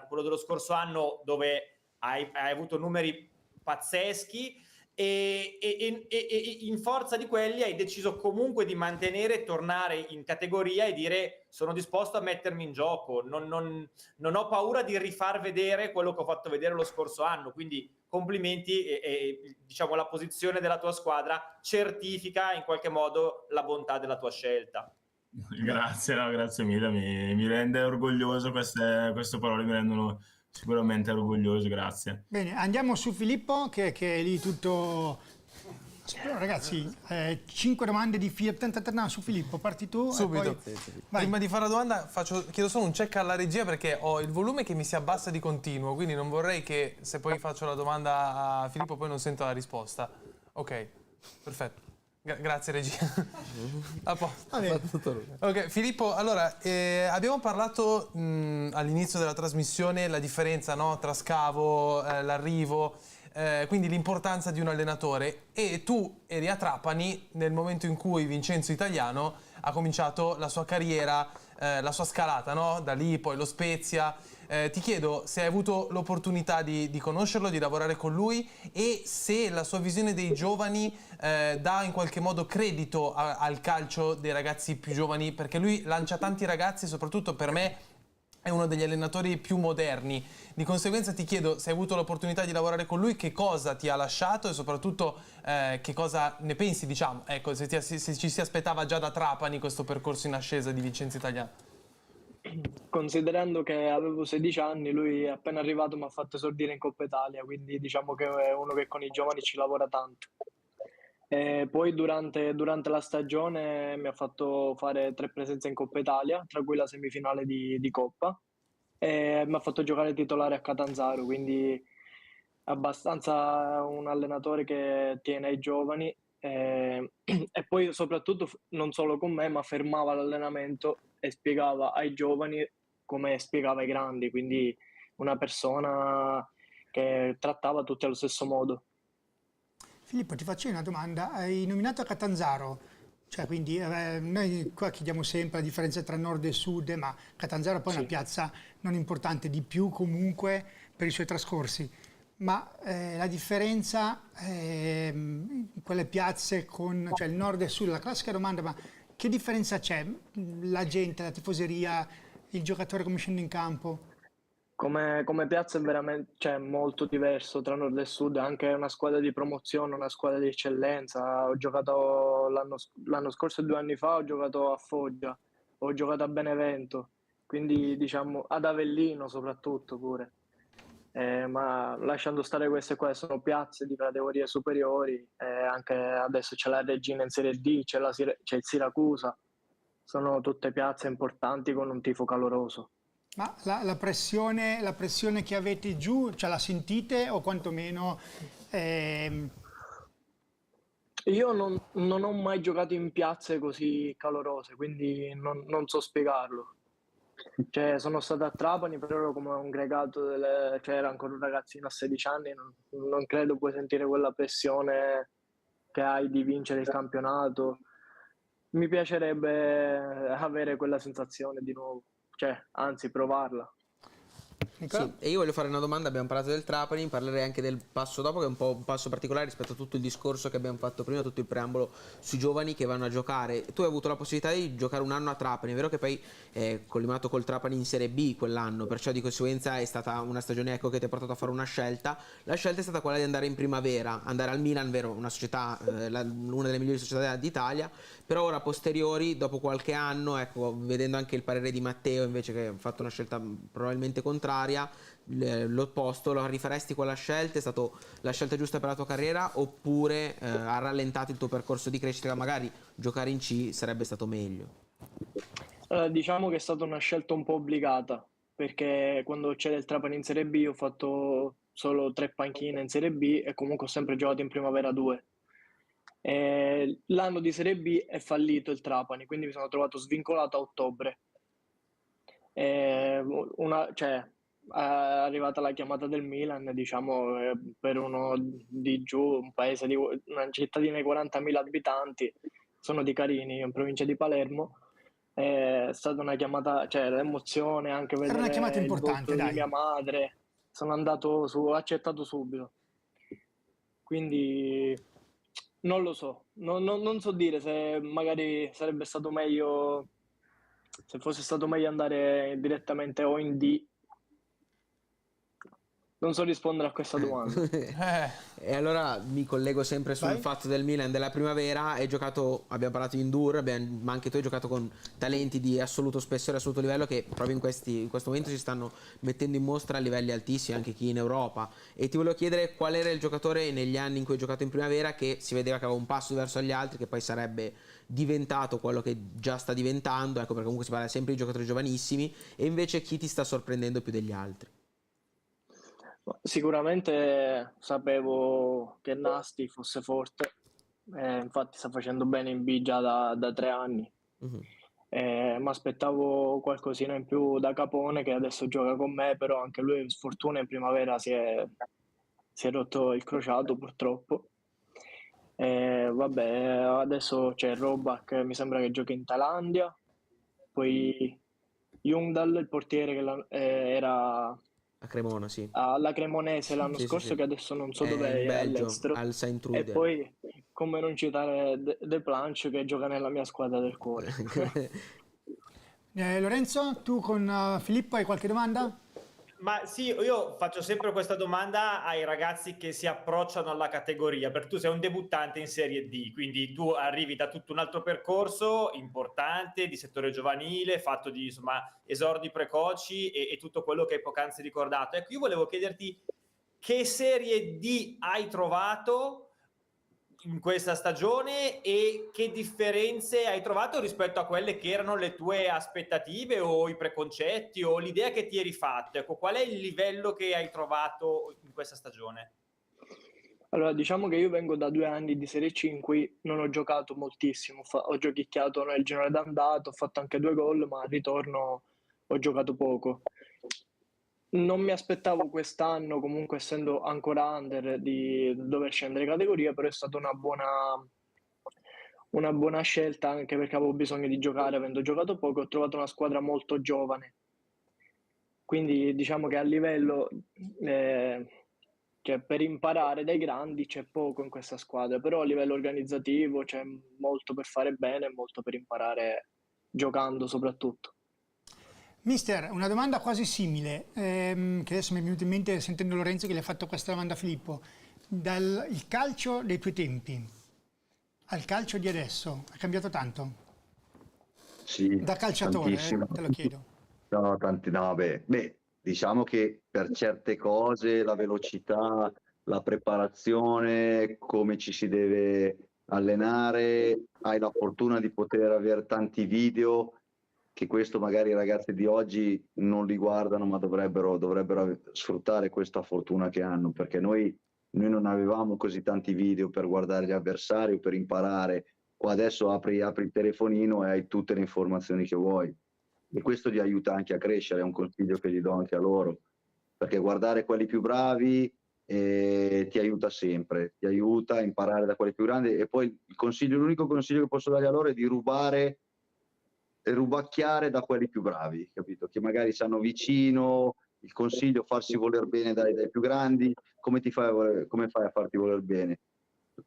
quello dello scorso anno, dove hai avuto numeri pazzeschi e in forza di quelli hai deciso comunque di mantenere, tornare in categoria e dire sono disposto a mettermi in gioco, non ho paura di rifar vedere quello che ho fatto vedere lo scorso anno, quindi complimenti e diciamo la posizione della tua squadra certifica in qualche modo la bontà della tua scelta. Grazie mille, mi rende orgoglioso, queste parole mi rendono sicuramente orgoglioso, grazie. Bene, andiamo su Filippo che è lì tutto... Ragazzi, 5 domande di fila su Filippo, parti tu. Subito. E poi... Prima di fare la domanda chiedo solo un check alla regia perché ho il volume che mi si abbassa di continuo, quindi non vorrei che se poi faccio la domanda a Filippo poi non sento la risposta. Ok, perfetto. Grazie regia. A posto. bene. Ok, Filippo, allora abbiamo parlato all'inizio della trasmissione la differenza, no, tra scavo, l'arrivo, quindi l'importanza di un allenatore, e tu eri a Trapani nel momento in cui Vincenzo Italiano ha cominciato la sua carriera, la sua scalata, no? Da lì poi lo Spezia. Ti chiedo se hai avuto l'opportunità di conoscerlo, di lavorare con lui, e se la sua visione dei giovani dà in qualche modo credito al calcio dei ragazzi più giovani, perché lui lancia tanti ragazzi, soprattutto per me è uno degli allenatori più moderni. Di conseguenza ti chiedo se hai avuto l'opportunità di lavorare con lui, che cosa ti ha lasciato e soprattutto che cosa ne pensi, diciamo, ecco, se ci si aspettava già da Trapani questo percorso in ascesa di Vincenzo Italiano. Considerando che avevo 16 anni, lui è appena arrivato mi ha fatto esordire in Coppa Italia, quindi diciamo che è uno che con i giovani ci lavora tanto. E poi durante la stagione mi ha fatto fare 3 presenze in Coppa Italia, tra cui la semifinale di Coppa, e mi ha fatto giocare titolare a Catanzaro, quindi abbastanza un allenatore che tiene ai giovani, e poi soprattutto non solo con me, ma fermava l'allenamento e spiegava ai giovani come spiegava ai grandi, quindi una persona che trattava tutti allo stesso modo. Filippo, ti faccio una domanda. Hai nominato Catanzaro, cioè quindi noi qua chiediamo sempre la differenza tra nord e sud, ma Catanzaro poi è una piazza non importante, di più comunque per i suoi trascorsi. Ma la differenza in quelle piazze con, cioè il nord e il sud, la classica domanda, ma che differenza c'è? La gente, la tifoseria, il giocatore come scende in campo? Come piazza è veramente, cioè, molto diverso tra nord e sud, anche una squadra di promozione, una squadra di eccellenza. Ho giocato l'anno scorso e 2 anni fa, ho giocato a Foggia, ho giocato a Benevento, quindi diciamo ad Avellino soprattutto pure. Ma lasciando stare queste qua, sono piazze di categorie superiori, anche adesso c'è la Regina in Serie D, c'è il Siracusa, sono tutte piazze importanti con un tifo caloroso. Ma la pressione che avete giù, cioè la sentite o quantomeno... Io non ho mai giocato in piazze così calorose, quindi non so spiegarlo. Cioè, sono stato a Trapani, però ero come un gregato, cioè era ancora un ragazzino a 16 anni, non credo puoi sentire quella pressione che hai di vincere il campionato. Mi piacerebbe avere quella sensazione di nuovo, cioè, anzi, provarla. Sì, e io voglio fare una domanda. Abbiamo parlato del Trapani, parlerei anche del passo dopo, che è un po' un passo particolare rispetto a tutto il discorso che abbiamo fatto prima, tutto il preambolo sui giovani che vanno a giocare. Tu hai avuto la possibilità di giocare un anno a Trapani, è vero che poi è collimato col Trapani in Serie B quell'anno, perciò di conseguenza è stata una stagione, ecco, che ti ha portato a fare una scelta. La scelta è stata quella di andare in primavera, andare al Milan, vero, una società, una delle migliori società d'Italia, però ora a posteriori, dopo qualche anno, ecco, vedendo anche il parere di Matteo invece, che ha fatto una scelta probabilmente contraria, l'opposto, lo rifaresti quella scelta? È stata la scelta giusta per la tua carriera, oppure ha rallentato il tuo percorso di crescita, magari giocare in C sarebbe stato meglio? Diciamo che è stata una scelta un po' obbligata, perché quando c'era il Trapani in Serie B ho fatto solo 3 panchine in Serie B e comunque ho sempre giocato in Primavera 2. L'anno di Serie B è fallito il Trapani, quindi mi sono trovato svincolato a ottobre. Cioè, è arrivata la chiamata del Milan, diciamo, per uno di giù, un paese una cittadina di 40.000 abitanti, sono di Carini, in provincia di Palermo. È stata una chiamata, cioè l'emozione, anche vedere una chiamata il importante, volto di mia madre. Sono andato su, ho accettato subito. Quindi non lo so, non so dire se magari sarebbe stato meglio, se fosse stato meglio andare direttamente o in D. Non so rispondere a questa domanda. E allora mi collego sempre sul fatto del Milan della primavera. Hai giocato, abbiamo parlato di Indur, ma anche tu hai giocato con talenti di assoluto spessore, assoluto livello, che proprio in questo momento si stanno mettendo in mostra a livelli altissimi, anche chi in Europa. E ti volevo chiedere qual era il giocatore negli anni in cui hai giocato in primavera che si vedeva che aveva un passo diverso dagli altri, che poi sarebbe diventato quello che già sta diventando, ecco, perché comunque si parla sempre di giocatori giovanissimi, e invece chi ti sta sorprendendo più degli altri? Sicuramente sapevo che Nasti fosse forte, infatti sta facendo bene in B già da 3 anni. Mi aspettavo qualcosina in più da Capone, che adesso gioca con me, però anche lui sfortuna in primavera si è rotto il crociato purtroppo. Vabbè, adesso c'è Robak, mi sembra che giochi in Thailandia, poi Jungdal, il portiere che era A Cremona, sì. alla Cremonese l'anno Sì, scorso, sì. che adesso non so È dove in è, Belgio, all'estero. al E Saint-Truiden. poi, come non citare De Planche, che gioca nella mia squadra del cuore. Lorenzo, tu con Filippo hai qualche domanda? Ma sì, io faccio sempre questa domanda ai ragazzi che si approcciano alla categoria, perché tu sei un debuttante in Serie D, quindi tu arrivi da tutto un altro percorso importante di settore giovanile, fatto di insomma esordi precoci e tutto quello che hai poc'anzi ricordato. Ecco, io volevo chiederti che Serie D hai trovato in questa stagione e che differenze hai trovato rispetto a quelle che erano le tue aspettative o i preconcetti o l'idea che ti eri fatto. Ecco, qual è il livello che hai trovato in questa stagione? Allora, diciamo che io vengo da 2 anni di Serie C in cui non ho giocato moltissimo, ho giochicchiato nel girone d'andata, ho fatto anche 2 gol, ma al ritorno ho giocato poco. Non mi aspettavo quest'anno, comunque essendo ancora under, di dover scendere categoria, però è stata una buona scelta, anche perché avevo bisogno di giocare, avendo giocato poco, ho trovato una squadra molto giovane. Quindi diciamo che a livello, cioè per imparare dai grandi c'è poco in questa squadra, però a livello organizzativo c'è molto per fare bene e molto per imparare giocando soprattutto. Mister, una domanda quasi simile, che adesso mi è venuta in mente sentendo Lorenzo che gli ha fatto questa domanda a Filippo. Il calcio dei tuoi tempi al calcio di adesso è cambiato tanto? Sì, Da calciatore, tantissimo. te lo chiedo. No, beh, diciamo che per certe cose la velocità, la preparazione, come ci si deve allenare, hai la fortuna di poter avere tanti video, che questo magari i ragazzi di oggi non li guardano, ma dovrebbero sfruttare questa fortuna che hanno, perché noi non avevamo così tanti video per guardare gli avversari o per imparare. Qua adesso apri il telefonino e hai tutte le informazioni che vuoi. E questo li aiuta anche a crescere, è un consiglio che gli do anche a loro, perché guardare quelli più bravi ti aiuta sempre, ti aiuta a imparare da quelli più grandi. E poi l'unico consiglio che posso dargli a loro è di rubacchiare da quelli più bravi, capito? Che magari stanno vicino. Il consiglio è farsi voler bene dai più grandi. Come fai a farti voler bene?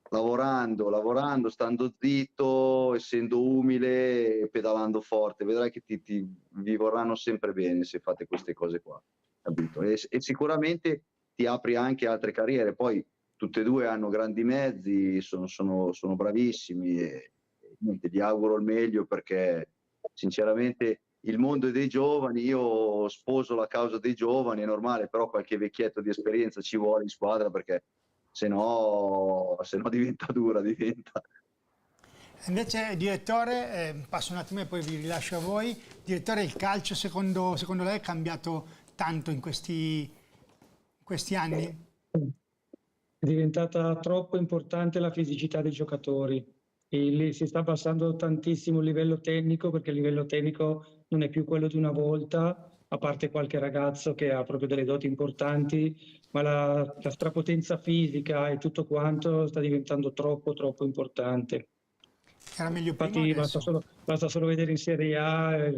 Lavorando, stando zitto, essendo umile, pedalando forte. Vedrai che vi vorranno sempre bene se fate queste cose qua, capito? E sicuramente ti apri anche altre carriere. Poi tutte e due hanno grandi mezzi, sono bravissimi e niente, gli auguro il meglio, perché sinceramente il mondo è dei giovani, io sposo la causa dei giovani, è normale, però qualche vecchietto di esperienza ci vuole in squadra, perché se no diventa dura, diventa. Invece, direttore, passo un attimo e poi vi rilascio a voi. Direttore, il calcio secondo lei è cambiato tanto in questi anni? È diventata troppo importante la fisicità dei giocatori. E lì si sta abbassando tantissimo il livello tecnico, perché il livello tecnico non è più quello di una volta, a parte qualche ragazzo che ha proprio delle doti importanti, ma la strapotenza fisica e tutto quanto sta diventando troppo importante. Era meglio prima. Infatti basta solo vedere in Serie A,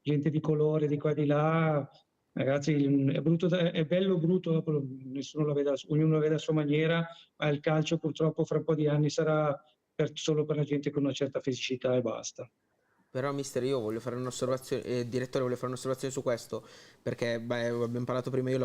gente di colore di qua e di là. Ragazzi, è bello brutto, ognuno lo vede a sua maniera, ma il calcio purtroppo fra un po' di anni sarà solo per la gente con una certa fisicità e basta. Però mister, io voglio fare un'osservazione, direttore, voglio fare un'osservazione su questo, perché abbiamo parlato prima, io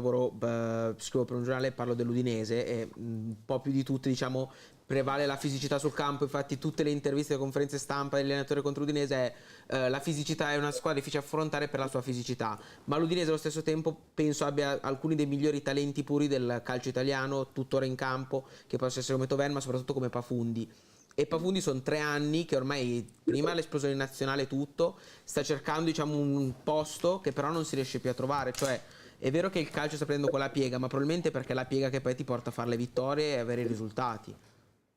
scrivo per un giornale, parlo dell'Udinese e un po' più di tutte, diciamo, prevale la fisicità sul campo. Infatti tutte le interviste, le conferenze stampa dell'allenatore contro l'Udinese è la fisicità, è una squadra difficile da affrontare per la sua fisicità, ma l'Udinese allo stesso tempo penso abbia alcuni dei migliori talenti puri del calcio italiano tuttora in campo, che possa essere come Toven, ma soprattutto come Pafundi. E Pafundi sono 3 anni che ormai, prima l'esplosione nazionale tutto, sta cercando, diciamo, un posto che però non si riesce più a trovare. Cioè è vero che il calcio sta prendendo quella piega, ma probabilmente perché è la piega che poi ti porta a fare le vittorie e avere i risultati.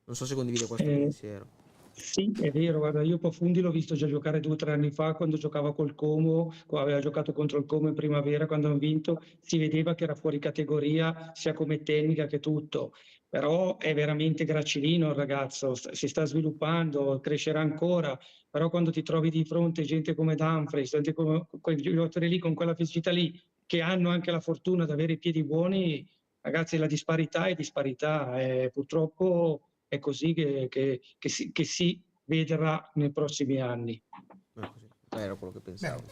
Non so se condivide questo Eh, pensiero. Sì, è vero, guarda, io Profundi l'ho visto già giocare 2 o 3 anni fa quando giocava col Como, aveva giocato contro il Como in primavera quando hanno vinto, si vedeva che era fuori categoria sia come tecnica che tutto, però è veramente gracilino il ragazzo, si sta sviluppando, crescerà ancora, però quando ti trovi di fronte gente come Dumfries, gente come quei giocatori lì con quella fisicità lì, che hanno anche la fortuna di avere i piedi buoni, ragazzi, la disparità è disparità, purtroppo è così che si vedrà nei prossimi anni. Era quello che pensavo.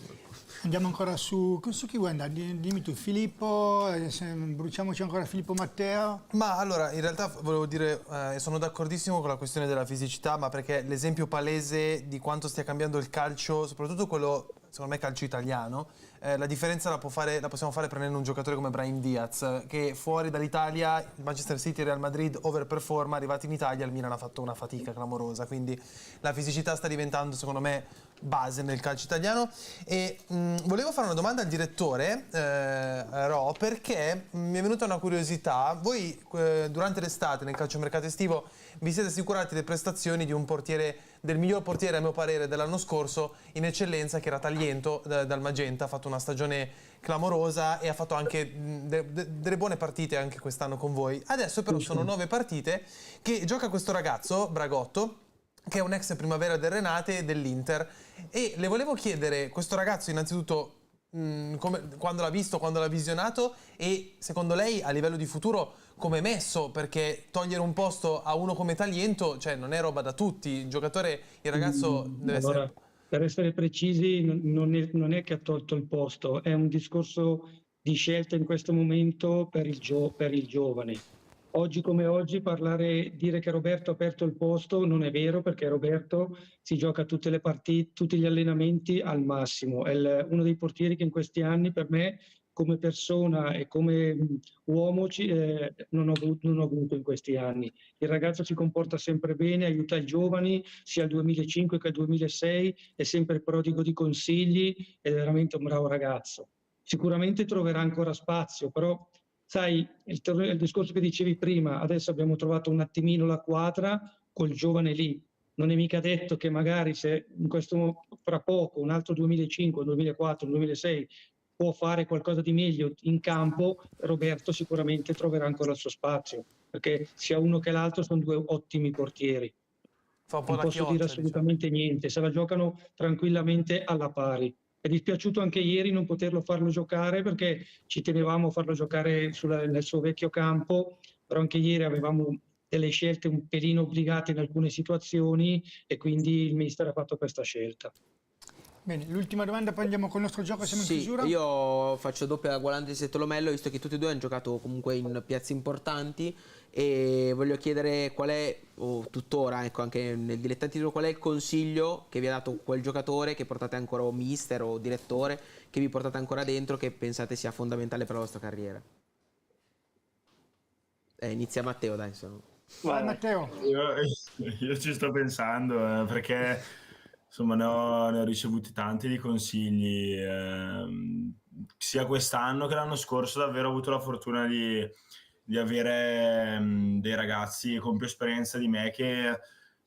Andiamo ancora su chi vuoi andare? Dimmi tu, Filippo, bruciamoci ancora Filippo Matteo. Ma allora, in realtà volevo dire, sono d'accordissimo con la questione della fisicità, ma perché l'esempio palese di quanto stia cambiando il calcio, soprattutto quello, secondo me, calcio italiano, la differenza la possiamo fare prendendo un giocatore come Brahim Diaz, che fuori dall'Italia, Manchester City e Real Madrid overperforma, arrivati in Italia il Milan ha fatto una fatica clamorosa, quindi la fisicità sta diventando, secondo me, base nel calcio italiano. E volevo fare una domanda al direttore Ro, perché mi è venuta una curiosità. Voi durante l'estate nel calciomercato estivo vi siete assicurati le prestazioni di un portiere, del miglior portiere a mio parere dell'anno scorso in eccellenza, che era Tagliento dal Magenta, ha fatto una stagione clamorosa e ha fatto anche delle buone partite anche quest'anno con voi. Adesso però sono 9 partite che gioca questo ragazzo Bragotto, che è un ex Primavera del Renate dell'Inter, e le volevo chiedere, questo ragazzo innanzitutto quando l'ha visto, quando l'ha visionato, e secondo lei a livello di futuro come è messo, perché togliere un posto a uno come Tagliento, cioè, non è roba da tutti, il ragazzo deve Allora, essere... per essere precisi, non è che ha tolto il posto, è un discorso di scelta in questo momento per il giovane. Oggi come oggi dire che Roberto ha aperto il posto non è vero, perché Roberto si gioca tutte le partite, tutti gli allenamenti al massimo. È uno dei portieri che in questi anni per me come persona e come uomo non ho avuto in questi anni. Il ragazzo si comporta sempre bene, aiuta i giovani, sia al 2005 che al 2006, è sempre prodigo di consigli, è veramente un bravo ragazzo. Sicuramente troverà ancora spazio, però sai, il discorso che dicevi prima, adesso abbiamo trovato un attimino la quadra col giovane lì. Non è mica detto che magari se fra poco, un altro 2005, 2004, 2006, può fare qualcosa di meglio in campo, Roberto sicuramente troverà ancora il suo spazio, perché sia uno che l'altro sono 2 ottimi portieri. Fa un po' Non la posso dire chioccia, assolutamente niente, se la giocano tranquillamente alla pari. È dispiaciuto anche ieri non poterlo farlo giocare, perché ci tenevamo a farlo giocare nel suo vecchio campo, però anche ieri avevamo delle scelte un pelino obbligate in alcune situazioni e quindi il mister ha fatto questa scelta. Bene, l'ultima domanda, poi andiamo col nostro gioco, siamo in chiusura. Io faccio doppia Gualandi e Tolomello, visto che tutti e due hanno giocato comunque in piazze importanti, e voglio chiedere qual è, o tuttora, ecco, anche nel dilettantismo, qual è il consiglio che vi ha dato quel giocatore, che portate ancora, o mister o direttore, che vi portate ancora dentro, che pensate sia fondamentale per la vostra carriera. Inizia Matteo, dai, insomma. Vai Matteo. Io ci sto pensando, perché insomma ne ho ricevuti tanti di consigli, sia quest'anno che l'anno scorso. Davvero ho avuto la fortuna di avere dei ragazzi con più esperienza di me che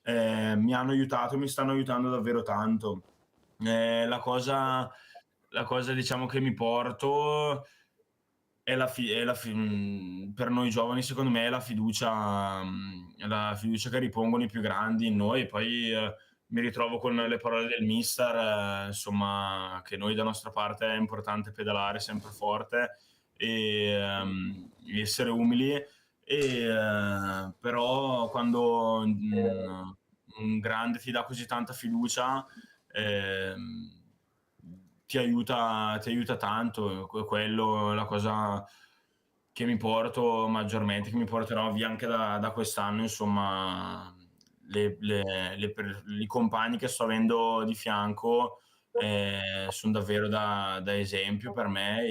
mi hanno aiutato, mi stanno aiutando davvero tanto. La cosa diciamo che mi porto è per noi giovani, secondo me, è la fiducia che ripongono i più grandi in noi. E poi mi ritrovo con le parole del mister, insomma, che noi da nostra parte è importante pedalare sempre forte e essere umili, però quando un grande ti dà così tanta fiducia, ti aiuta tanto. Quello è la cosa che mi porto maggiormente, che mi porterò via anche da quest'anno, insomma. I compagni che sto avendo di fianco sono davvero da esempio per me,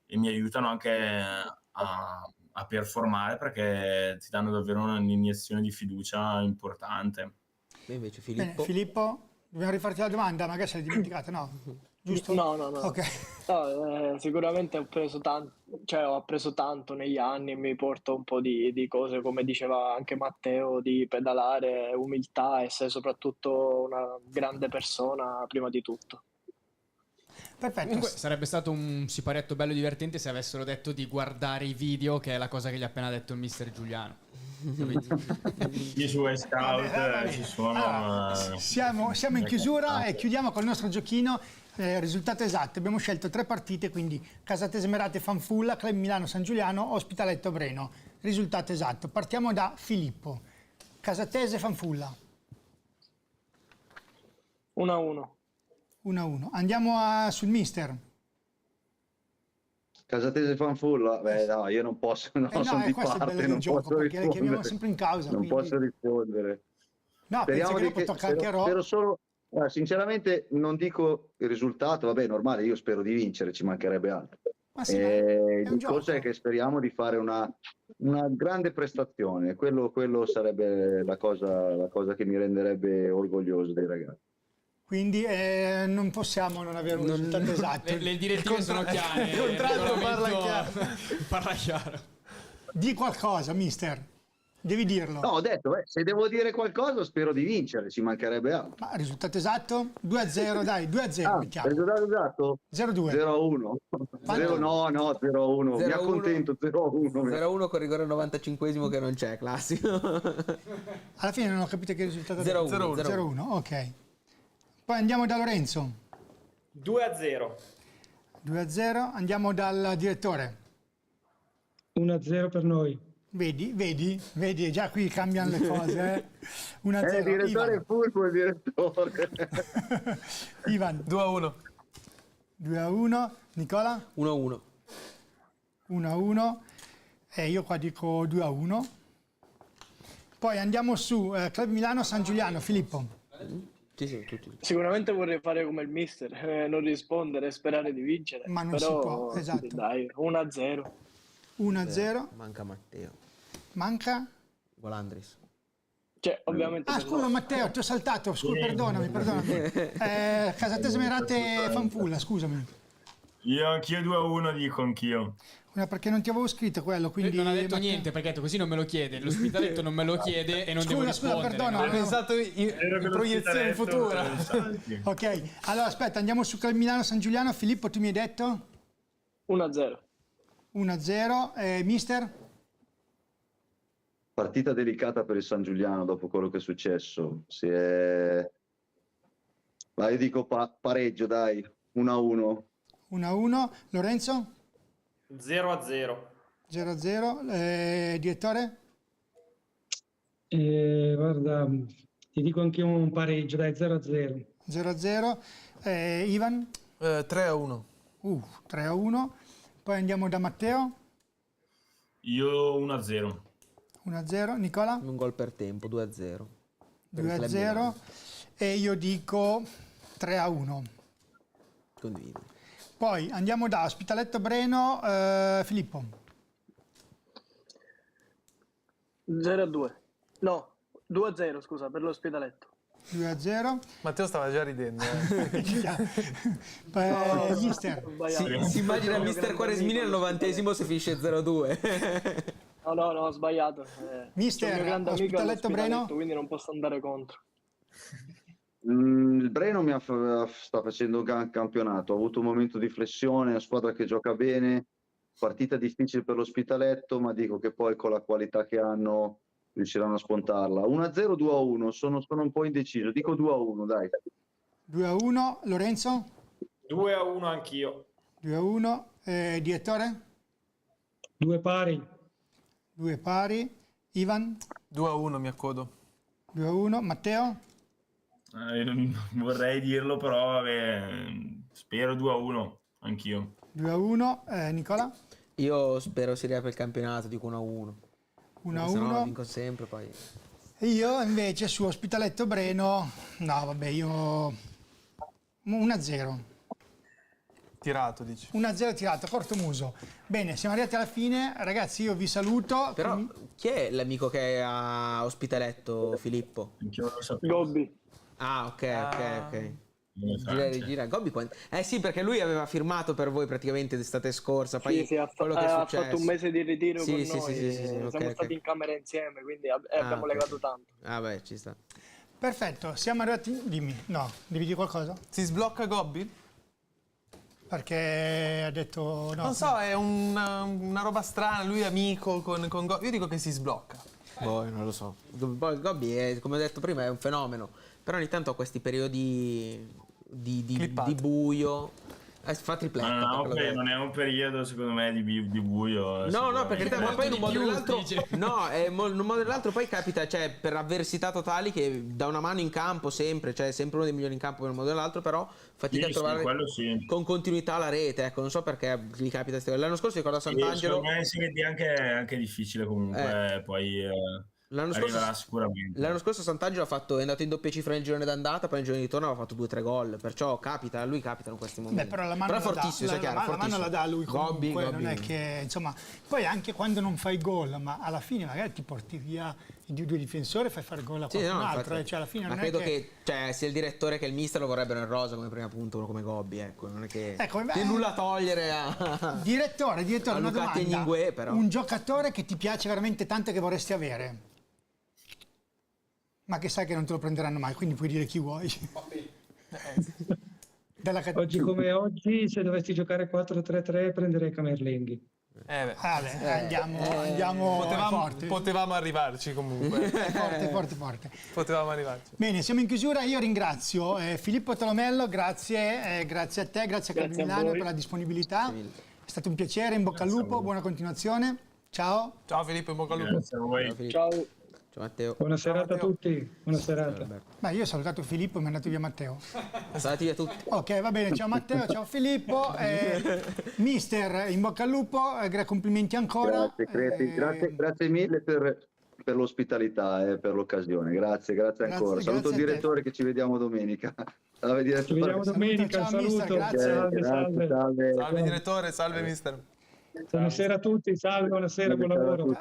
e mi aiutano anche a performare, perché ti danno davvero un'iniezione di fiducia importante. E invece Filippo? Bene, Filippo, Dobbiamo rifarti la domanda, magari se l'hai dimenticata, no? Giusto? No. Ok. No, sicuramente ho appreso tanto negli anni e mi porto un po' di cose, come diceva anche Matteo, di pedalare, umiltà, essere soprattutto una grande persona prima di tutto. Perfetto. Comunque sarebbe stato un siparietto bello divertente se avessero detto di guardare i video, che è la cosa che gli ha appena detto il mister Giuliano. Io su Scout ci sono. Allora, siamo in chiusura e chiudiamo col nostro giochino. Risultato esatto, abbiamo scelto 3 partite, quindi Casatese Merate Fanfulla, Club Milano San Giuliano, Ospitaletto Breno. Risultato esatto. Partiamo da Filippo. Casatese Fanfulla. 1-1. 1-1. Andiamo sul mister. Casatese Fanfulla, beh no, io non posso, no, sono di questo è il bello parte, del non gioco, posso perché le chiamiamo rispondere. sempre in causa. Non quindi... posso rispondere. No, penso che dopo tocca anche a Ro. spero solo, sinceramente non dico il risultato, vabbè, normale, io spero di vincere, ci mancherebbe altro. Ma sì, Il discorso è che speriamo di fare una grande prestazione, quello sarebbe la cosa che mi renderebbe orgoglioso dei ragazzi. Quindi non possiamo non avere un risultato esatto. Le direttive sono chiare. Il contratto parla chiaro. Di qualcosa, mister. Devi dirlo. No, ho detto, se devo dire qualcosa spero di vincere, ci mancherebbe altro. Ma risultato esatto? 2-0, dai, 2-0 mettiamo. Risultato esatto? 0-2. 0-1. No, 0-1. Mi accontento, 0-1. 0-1 con rigore al 95esimo che non c'è, classico. Alla fine non ho capito che risultato 0-1. 0-1, ok. Poi andiamo da Lorenzo. 2-0. 2-0. Andiamo dal direttore. 1-0 per noi. Vedi, già qui cambiano le cose. 1-0. Il direttore è furbo, il direttore. Ivan. 2-1. 2-1. Nicola? 1-1. 1-1. E io qua dico 2-1. Poi andiamo su Club Milano San Giuliano. Filippo. Sì, tutti. Sicuramente vorrei fare come il mister, non rispondere e sperare di vincere. Ma non però, si può, esatto. Dai, 1-0. 1-0. Manca Matteo. Manca? Volandris. Cioè, ovviamente. Scusa Matteo, ti ho saltato. Scusa, perdonami. Casatese Merate Fanfulla, scusami. Anch'io 2-1 dico anch'io. Perché non ti avevo scritto quello, quindi... Non ha detto niente, perché ha detto così non me lo chiede. L'ospitaletto non me lo chiede e non devo rispondere. Perdono. Ho pensato in proiezione futura. Ok, allora aspetta, andiamo su Club Milano San Giuliano. Filippo, tu mi hai detto? 1-0. 1-0. Mister? Partita delicata per il San Giuliano dopo quello che è successo. Ma io dico pareggio, dai. 1-1. 1-1. Lorenzo? 0-0. 0-0. Direttore? Guarda, ti dico anche un pareggio, dai, 0-0. 0-0. Ivan? 3-1. 3-1. Poi andiamo da Matteo. Io 1-0. 1-0. Nicola? Un gol per tempo, 2-0. 2-0. E io dico 3-1. Condivido. Poi andiamo da Ospitaletto Breno. Filippo? 0-2. No, 2-0, scusa, per l'Ospitaletto. 2-0. Matteo stava già ridendo. Mister? Si immagina mister Quaresmini al 90esimo se finisce 0-2. No, ho sbagliato. Mister, c'è un mio grande amico Ospitaletto Breno? quindi non posso andare contro. Il Breno sta facendo un gran campionato, ha avuto un momento di flessione, è una squadra che gioca bene, partita difficile per l'Ospitaletto, ma dico che poi con la qualità che hanno riusciranno a spuntarla. 1-0, 2-1, sono un po' indeciso, dico 2-1, dai. 2-1. Lorenzo? 2-1 anch'io. 2-1. Direttore? 2 pari. 2 pari. Ivan? 2-1 mi accodo. 2-1. Matteo? Non vorrei dirlo, però vabbè, spero 2-1 anch'io. 2-1. Nicola? Io spero si riapra il campionato, dico 1-1. 1-1. Se no lo vinco sempre poi. Io invece su Ospitaletto Breno, no vabbè, io 1-0. Tirato, dici. 1-0 tirato, cortomuso. Bene, siamo arrivati alla fine. Ragazzi, io vi saluto. Però chi è l'amico che è a Ospitaletto, Filippo? Gobbi. Ah, ok. Gira. Gobbi sì, perché lui aveva firmato per voi praticamente l'estate scorsa. Poi Sì, ha quello che è successo. fatto un mese di ritiro con noi. Sì, Siamo stati in camera insieme, quindi abbiamo legato tanto. Ah, beh, ci sta. Perfetto, siamo arrivati. Dimmi, no, devi dire qualcosa? Si sblocca Gobbi? Perché ha detto no. Non so, è una roba strana, lui è amico con Gobbi. Io dico che si sblocca. Boh, non lo so. Gobbi è, come ho detto prima, è un fenomeno. Però ogni tanto ha questi periodi di buio. Fa tripletta. Non è un periodo, secondo me, di buio. No, perché ma poi in un modo o nell'altro. No, in un modo o nell'altro poi capita, cioè, per avversità totali che dà una mano in campo sempre, cioè sempre uno dei migliori in campo in un modo o nell'altro, però fatica a trovare con continuità la rete, ecco, non so perché gli capita queste cose. L'anno scorso ricordo a Sant'Angelo. Secondo me in Serie D è anche difficile comunque, poi arriverà sicuramente. L'anno scorso Sant'Angelo è andato in doppia cifra nel girone d'andata, poi nel girone di ritorno aveva fatto 2-3 gol, perciò a lui capitano questi momenti. Beh, però la mano è fortissimo, è chiaro, la mano la dà lui comunque, Gobbi. non è che, insomma, poi anche quando non fai gol, ma alla fine magari ti porti via i due difensori e fai fare gol a qualcun altro, infatti, cioè alla fine ma non credo è che cioè, sia il direttore che il mister lo vorrebbero in rosa come prima punto, uno come Gobbi, ecco, non è che nulla togliere a direttore, a una Luca domanda, Teningue, però. Un giocatore che ti piace veramente tanto e che vorresti avere, ma che sai che non te lo prenderanno mai, quindi puoi dire chi vuoi. Oggi come oggi, se dovessi giocare 4-3-3 prenderei Camerlenghi. Andiamo forti. Potevamo arrivarci comunque. Forte. Potevamo arrivarci. Bene, siamo in chiusura. Io ringrazio Filippo Tolomello, grazie a te, grazie a Calvin Milano per la disponibilità. È stato un piacere, in bocca al lupo, buona continuazione. Ciao. Ciao Filippo, in bocca al lupo. Grazie a voi. Ciao. Matteo. Buona serata a tutti. Buona serata. Ma io ho salutato Filippo e mi è andato via Matteo. Salutati via tutti. Ok, va bene. Ciao Matteo, ciao Filippo. Mister, in bocca al lupo, complimenti ancora. Grazie mille per l'ospitalità e per l'ospitalità, grazie ancora. Saluto il direttore che ci vediamo domenica. Ci vediamo domenica, ciao, saluto. Mister, grazie. Salve direttore, salve mister. Buonasera a tutti, salve, buonasera, buon lavoro.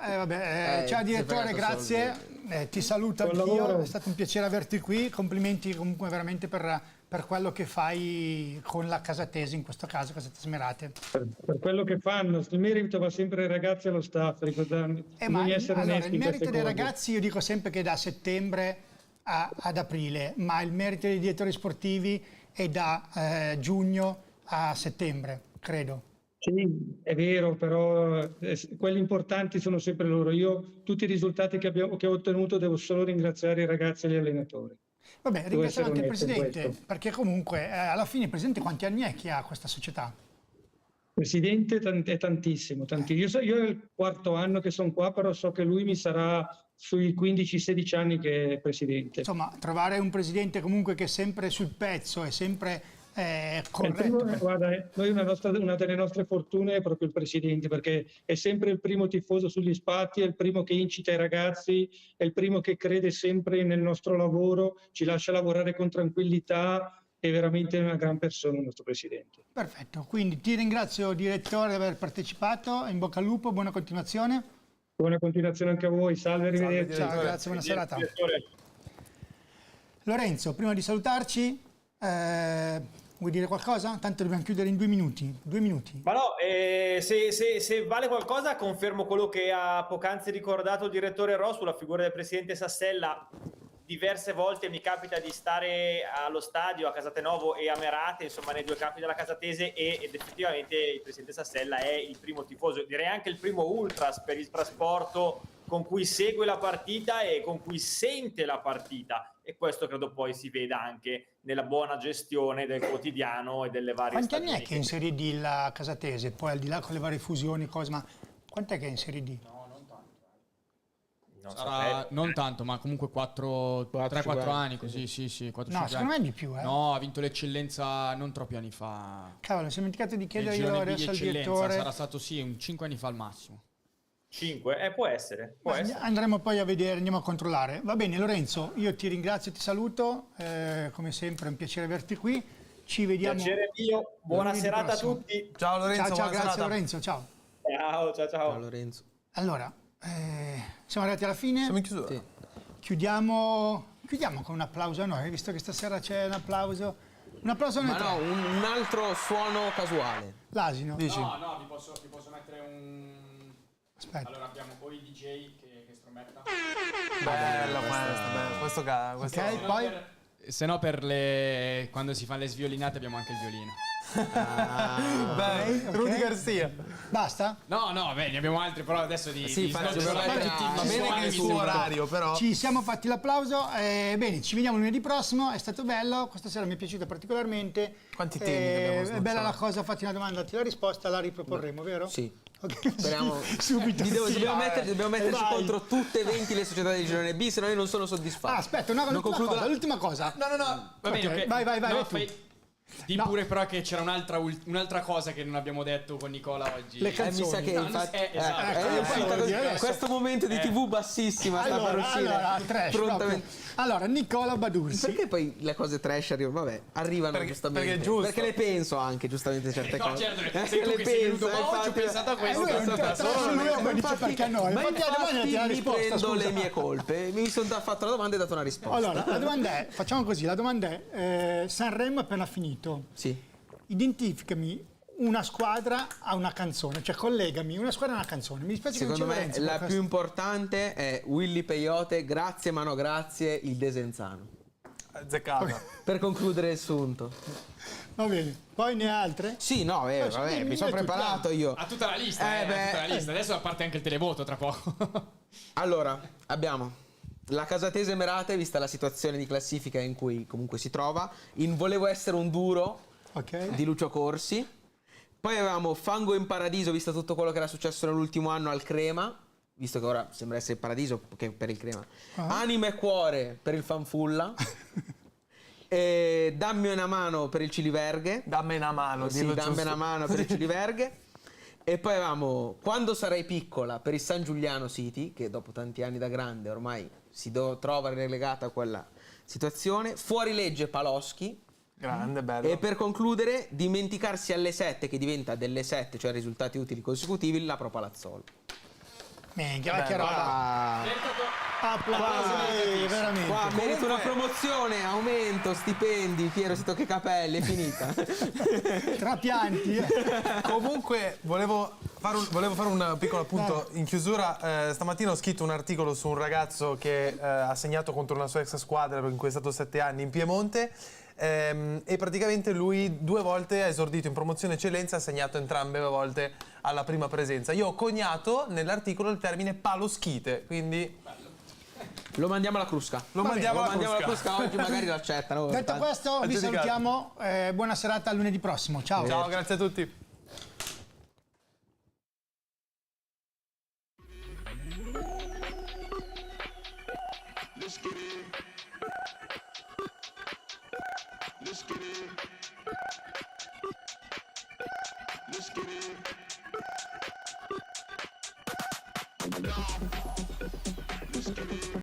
Ciao direttore, grazie. Ti saluto anch'io, è stato un piacere averti qui. Complimenti comunque veramente per quello che fai con la Casatese, in questo caso Casatese Smerate. Per quello che fanno, il merito va sempre ai ragazzi e allo staff, ricordando. Il merito dei ragazzi, io dico sempre che da settembre ad aprile, ma il merito dei direttori sportivi è da giugno a settembre, credo. Sì, è vero, però quelli importanti sono sempre loro. Io tutti i risultati che ho ottenuto devo solo ringraziare i ragazzi e gli allenatori. Vabbè, ringraziamo anche il Presidente, perché comunque alla fine il Presidente quanti anni è che ha questa società? Presidente è tantissimo. Io è il 4º anno che sono qua, però so che lui mi sarà sui 15-16 anni che è Presidente. Insomma, trovare un Presidente comunque che è sempre sul pezzo, è sempre... corretto. Guarda, noi una delle nostre fortune è proprio il Presidente, perché è sempre il primo tifoso sugli spalti, è il primo che incita i ragazzi, è il primo che crede sempre nel nostro lavoro, ci lascia lavorare con tranquillità, è veramente una gran persona il nostro Presidente. Perfetto, quindi ti ringrazio direttore di aver partecipato, in bocca al lupo, buona continuazione. Buona continuazione anche a voi, salve, arrivederci. Ciao, grazie, buona serata. Lorenzo, prima di salutarci, vuoi dire qualcosa? Tanto dobbiamo chiudere in 2 minuti. 2 minuti. Ma no, se vale qualcosa confermo quello che ha poc'anzi ricordato il direttore Ro sulla figura del presidente Sassella. Diverse volte mi capita di stare allo stadio a Casatenovo e a Merate, insomma nei 2 campi della Casatese, ed effettivamente il presidente Sassella è il primo tifoso, direi anche il primo ultras per il trasporto con cui segue la partita e con cui sente la partita, e questo credo poi si veda anche nella buona gestione del quotidiano e delle varie Quanti anni stagioni. è che è in Serie D la Casatese? Poi al di là con le varie fusioni, cose, ma quant'è che è in Serie D? Non tanto, ma comunque 3-4 anni così, sì, 4-5 No, secondo me è di più, No, ha vinto l'eccellenza non troppi anni fa. Cavolo, mi sono dimenticato di chiedere Nel io girone B adesso al eccellenza, direttore. sarà stato un 5 anni fa al massimo. 5? Può essere. Andremo poi a vedere, andiamo a controllare. Va bene Lorenzo, io ti ringrazio, ti saluto, come sempre è un piacere averti qui. Ci vediamo. Piacere mio, buona serata a tutti. Ciao Lorenzo, ciao, grazie serata. Lorenzo, ciao. Ciao Lorenzo. Allora, siamo arrivati alla fine. Siamo in chiusura. Sì. Chiudiamo Chiudiamo con un applauso a noi, visto che stasera c'è un applauso. Un applauso a noi Ma no, tre. un altro suono casuale. L'asino. Dici? No, vi posso mettere un... Aspetta. Allora abbiamo poi il DJ che strombetta. Bella questa, bella. Questo Ok, poi... Se no per le... quando si fanno le sviolinate abbiamo anche il violino. Beh, ok. Rudy Garcia. Basta? No, beh, ne abbiamo altri, però adesso Sì, di infatti, snobbare dobbiamo mettere- tutti i Va bene suoni che è il mi suo sembra- orario, però. Ci siamo fatti l'applauso. Bene, ci vediamo lunedì prossimo. È stato bello. Questa sera mi è piaciuto particolarmente. Quanti temi che abbiamo È bella snocciolato. la cosa, fatti una domanda, datti la risposta, la riproporremo, vero? Sì. Ok, Speriamo. subito. sì. Dobbiamo metterci Vai. contro tutte e 20 le società del girone B, se no io non sono soddisfatto. Ah, aspetta, l'ultima cosa. No. Va bene, Ok, ok. vai, No, tu. Di No. pure però che c'era un'altra cosa che non abbiamo detto con Nicola oggi. Le Mi canzoni. sa che No, infatti, esatto. ecco, io poi lo direi adesso. questo momento di TV bassissima sta per uscire. Allora, trash prontamente. proprio. Allora, Nicola Badursi. Perché poi le cose trash arrivano? Vabbè, arrivano Perché- giustamente. perché è giusto. Perché le penso anche giustamente certe No, cose. certo, sei tu che sei venuto qua, oggi ho pensato a questo. lui è un trash, lui dice perché a noi. Ma Infatti la domanda infatti ti ha mi risposto, prendo scusa. le mie colpe. Mi sono fatto la domanda e ho dato una risposta. Allora, la domanda è, facciamo così, la domanda è, Sanremo è appena finito. Sì. Identificami una squadra a una canzone, cioè collegami una squadra a una canzone. Mi dispiace Secondo che non c'è me Lorenzo la per più questo. importante è Willy Peyote, grazie ma no grazie, il Desenzano. Zeccata. Per concludere il sunto. Va bene, poi ne ha altre? Sì, no, vabbè, dimmi, mi sono dimmi preparato io. Ha tutta la lista, beh. ha tutta la lista. Adesso parte anche il televoto tra poco. Allora, abbiamo la Casatese Merate, vista la situazione di classifica in cui comunque si trova, in Volevo essere un duro Ok. di Lucio Corsi. Poi avevamo Fango in Paradiso, visto tutto quello che era successo nell'ultimo anno al Crema, visto che ora sembra essere il Paradiso che per il Crema. Anima e Cuore per il Fanfulla. Dammi una mano per il Ciliverghe. Dammi una mano, Sì, dillo dammi giusto. una mano per il Ciliverghe. E poi avevamo Quando sarai piccola per il San Giuliano City, che dopo tanti anni da grande ormai si trova relegata a quella situazione. Fuori legge Paloschi. Grande, bello. E per concludere, dimenticarsi alle 7, che diventa delle 7, cioè risultati utili consecutivi, la Pro Palazzolo. Minchia, vecchia roba. Qua, Applausi, veramente. qua merito una promozione, aumento, stipendi, Piero si tocca i capelli, è finita. Trapianti. Comunque volevo fare un piccolo appunto in chiusura. Stamattina ho scritto un articolo su un ragazzo che ha segnato contro una sua ex squadra in cui è stato 7 anni in Piemonte. E praticamente lui 2 volte ha esordito in promozione eccellenza, ha segnato entrambe le volte alla prima presenza. Io ho coniato nell'articolo il termine paloschite, quindi Lo mandiamo alla Crusca. lo mandiamo alla alla Crusca. Crusca, oggi magari lo accettano. Detto questo, vi Aggiudicato. salutiamo. Buona serata, a lunedì prossimo. Ciao. Ciao, grazie a tutti. Let's get it.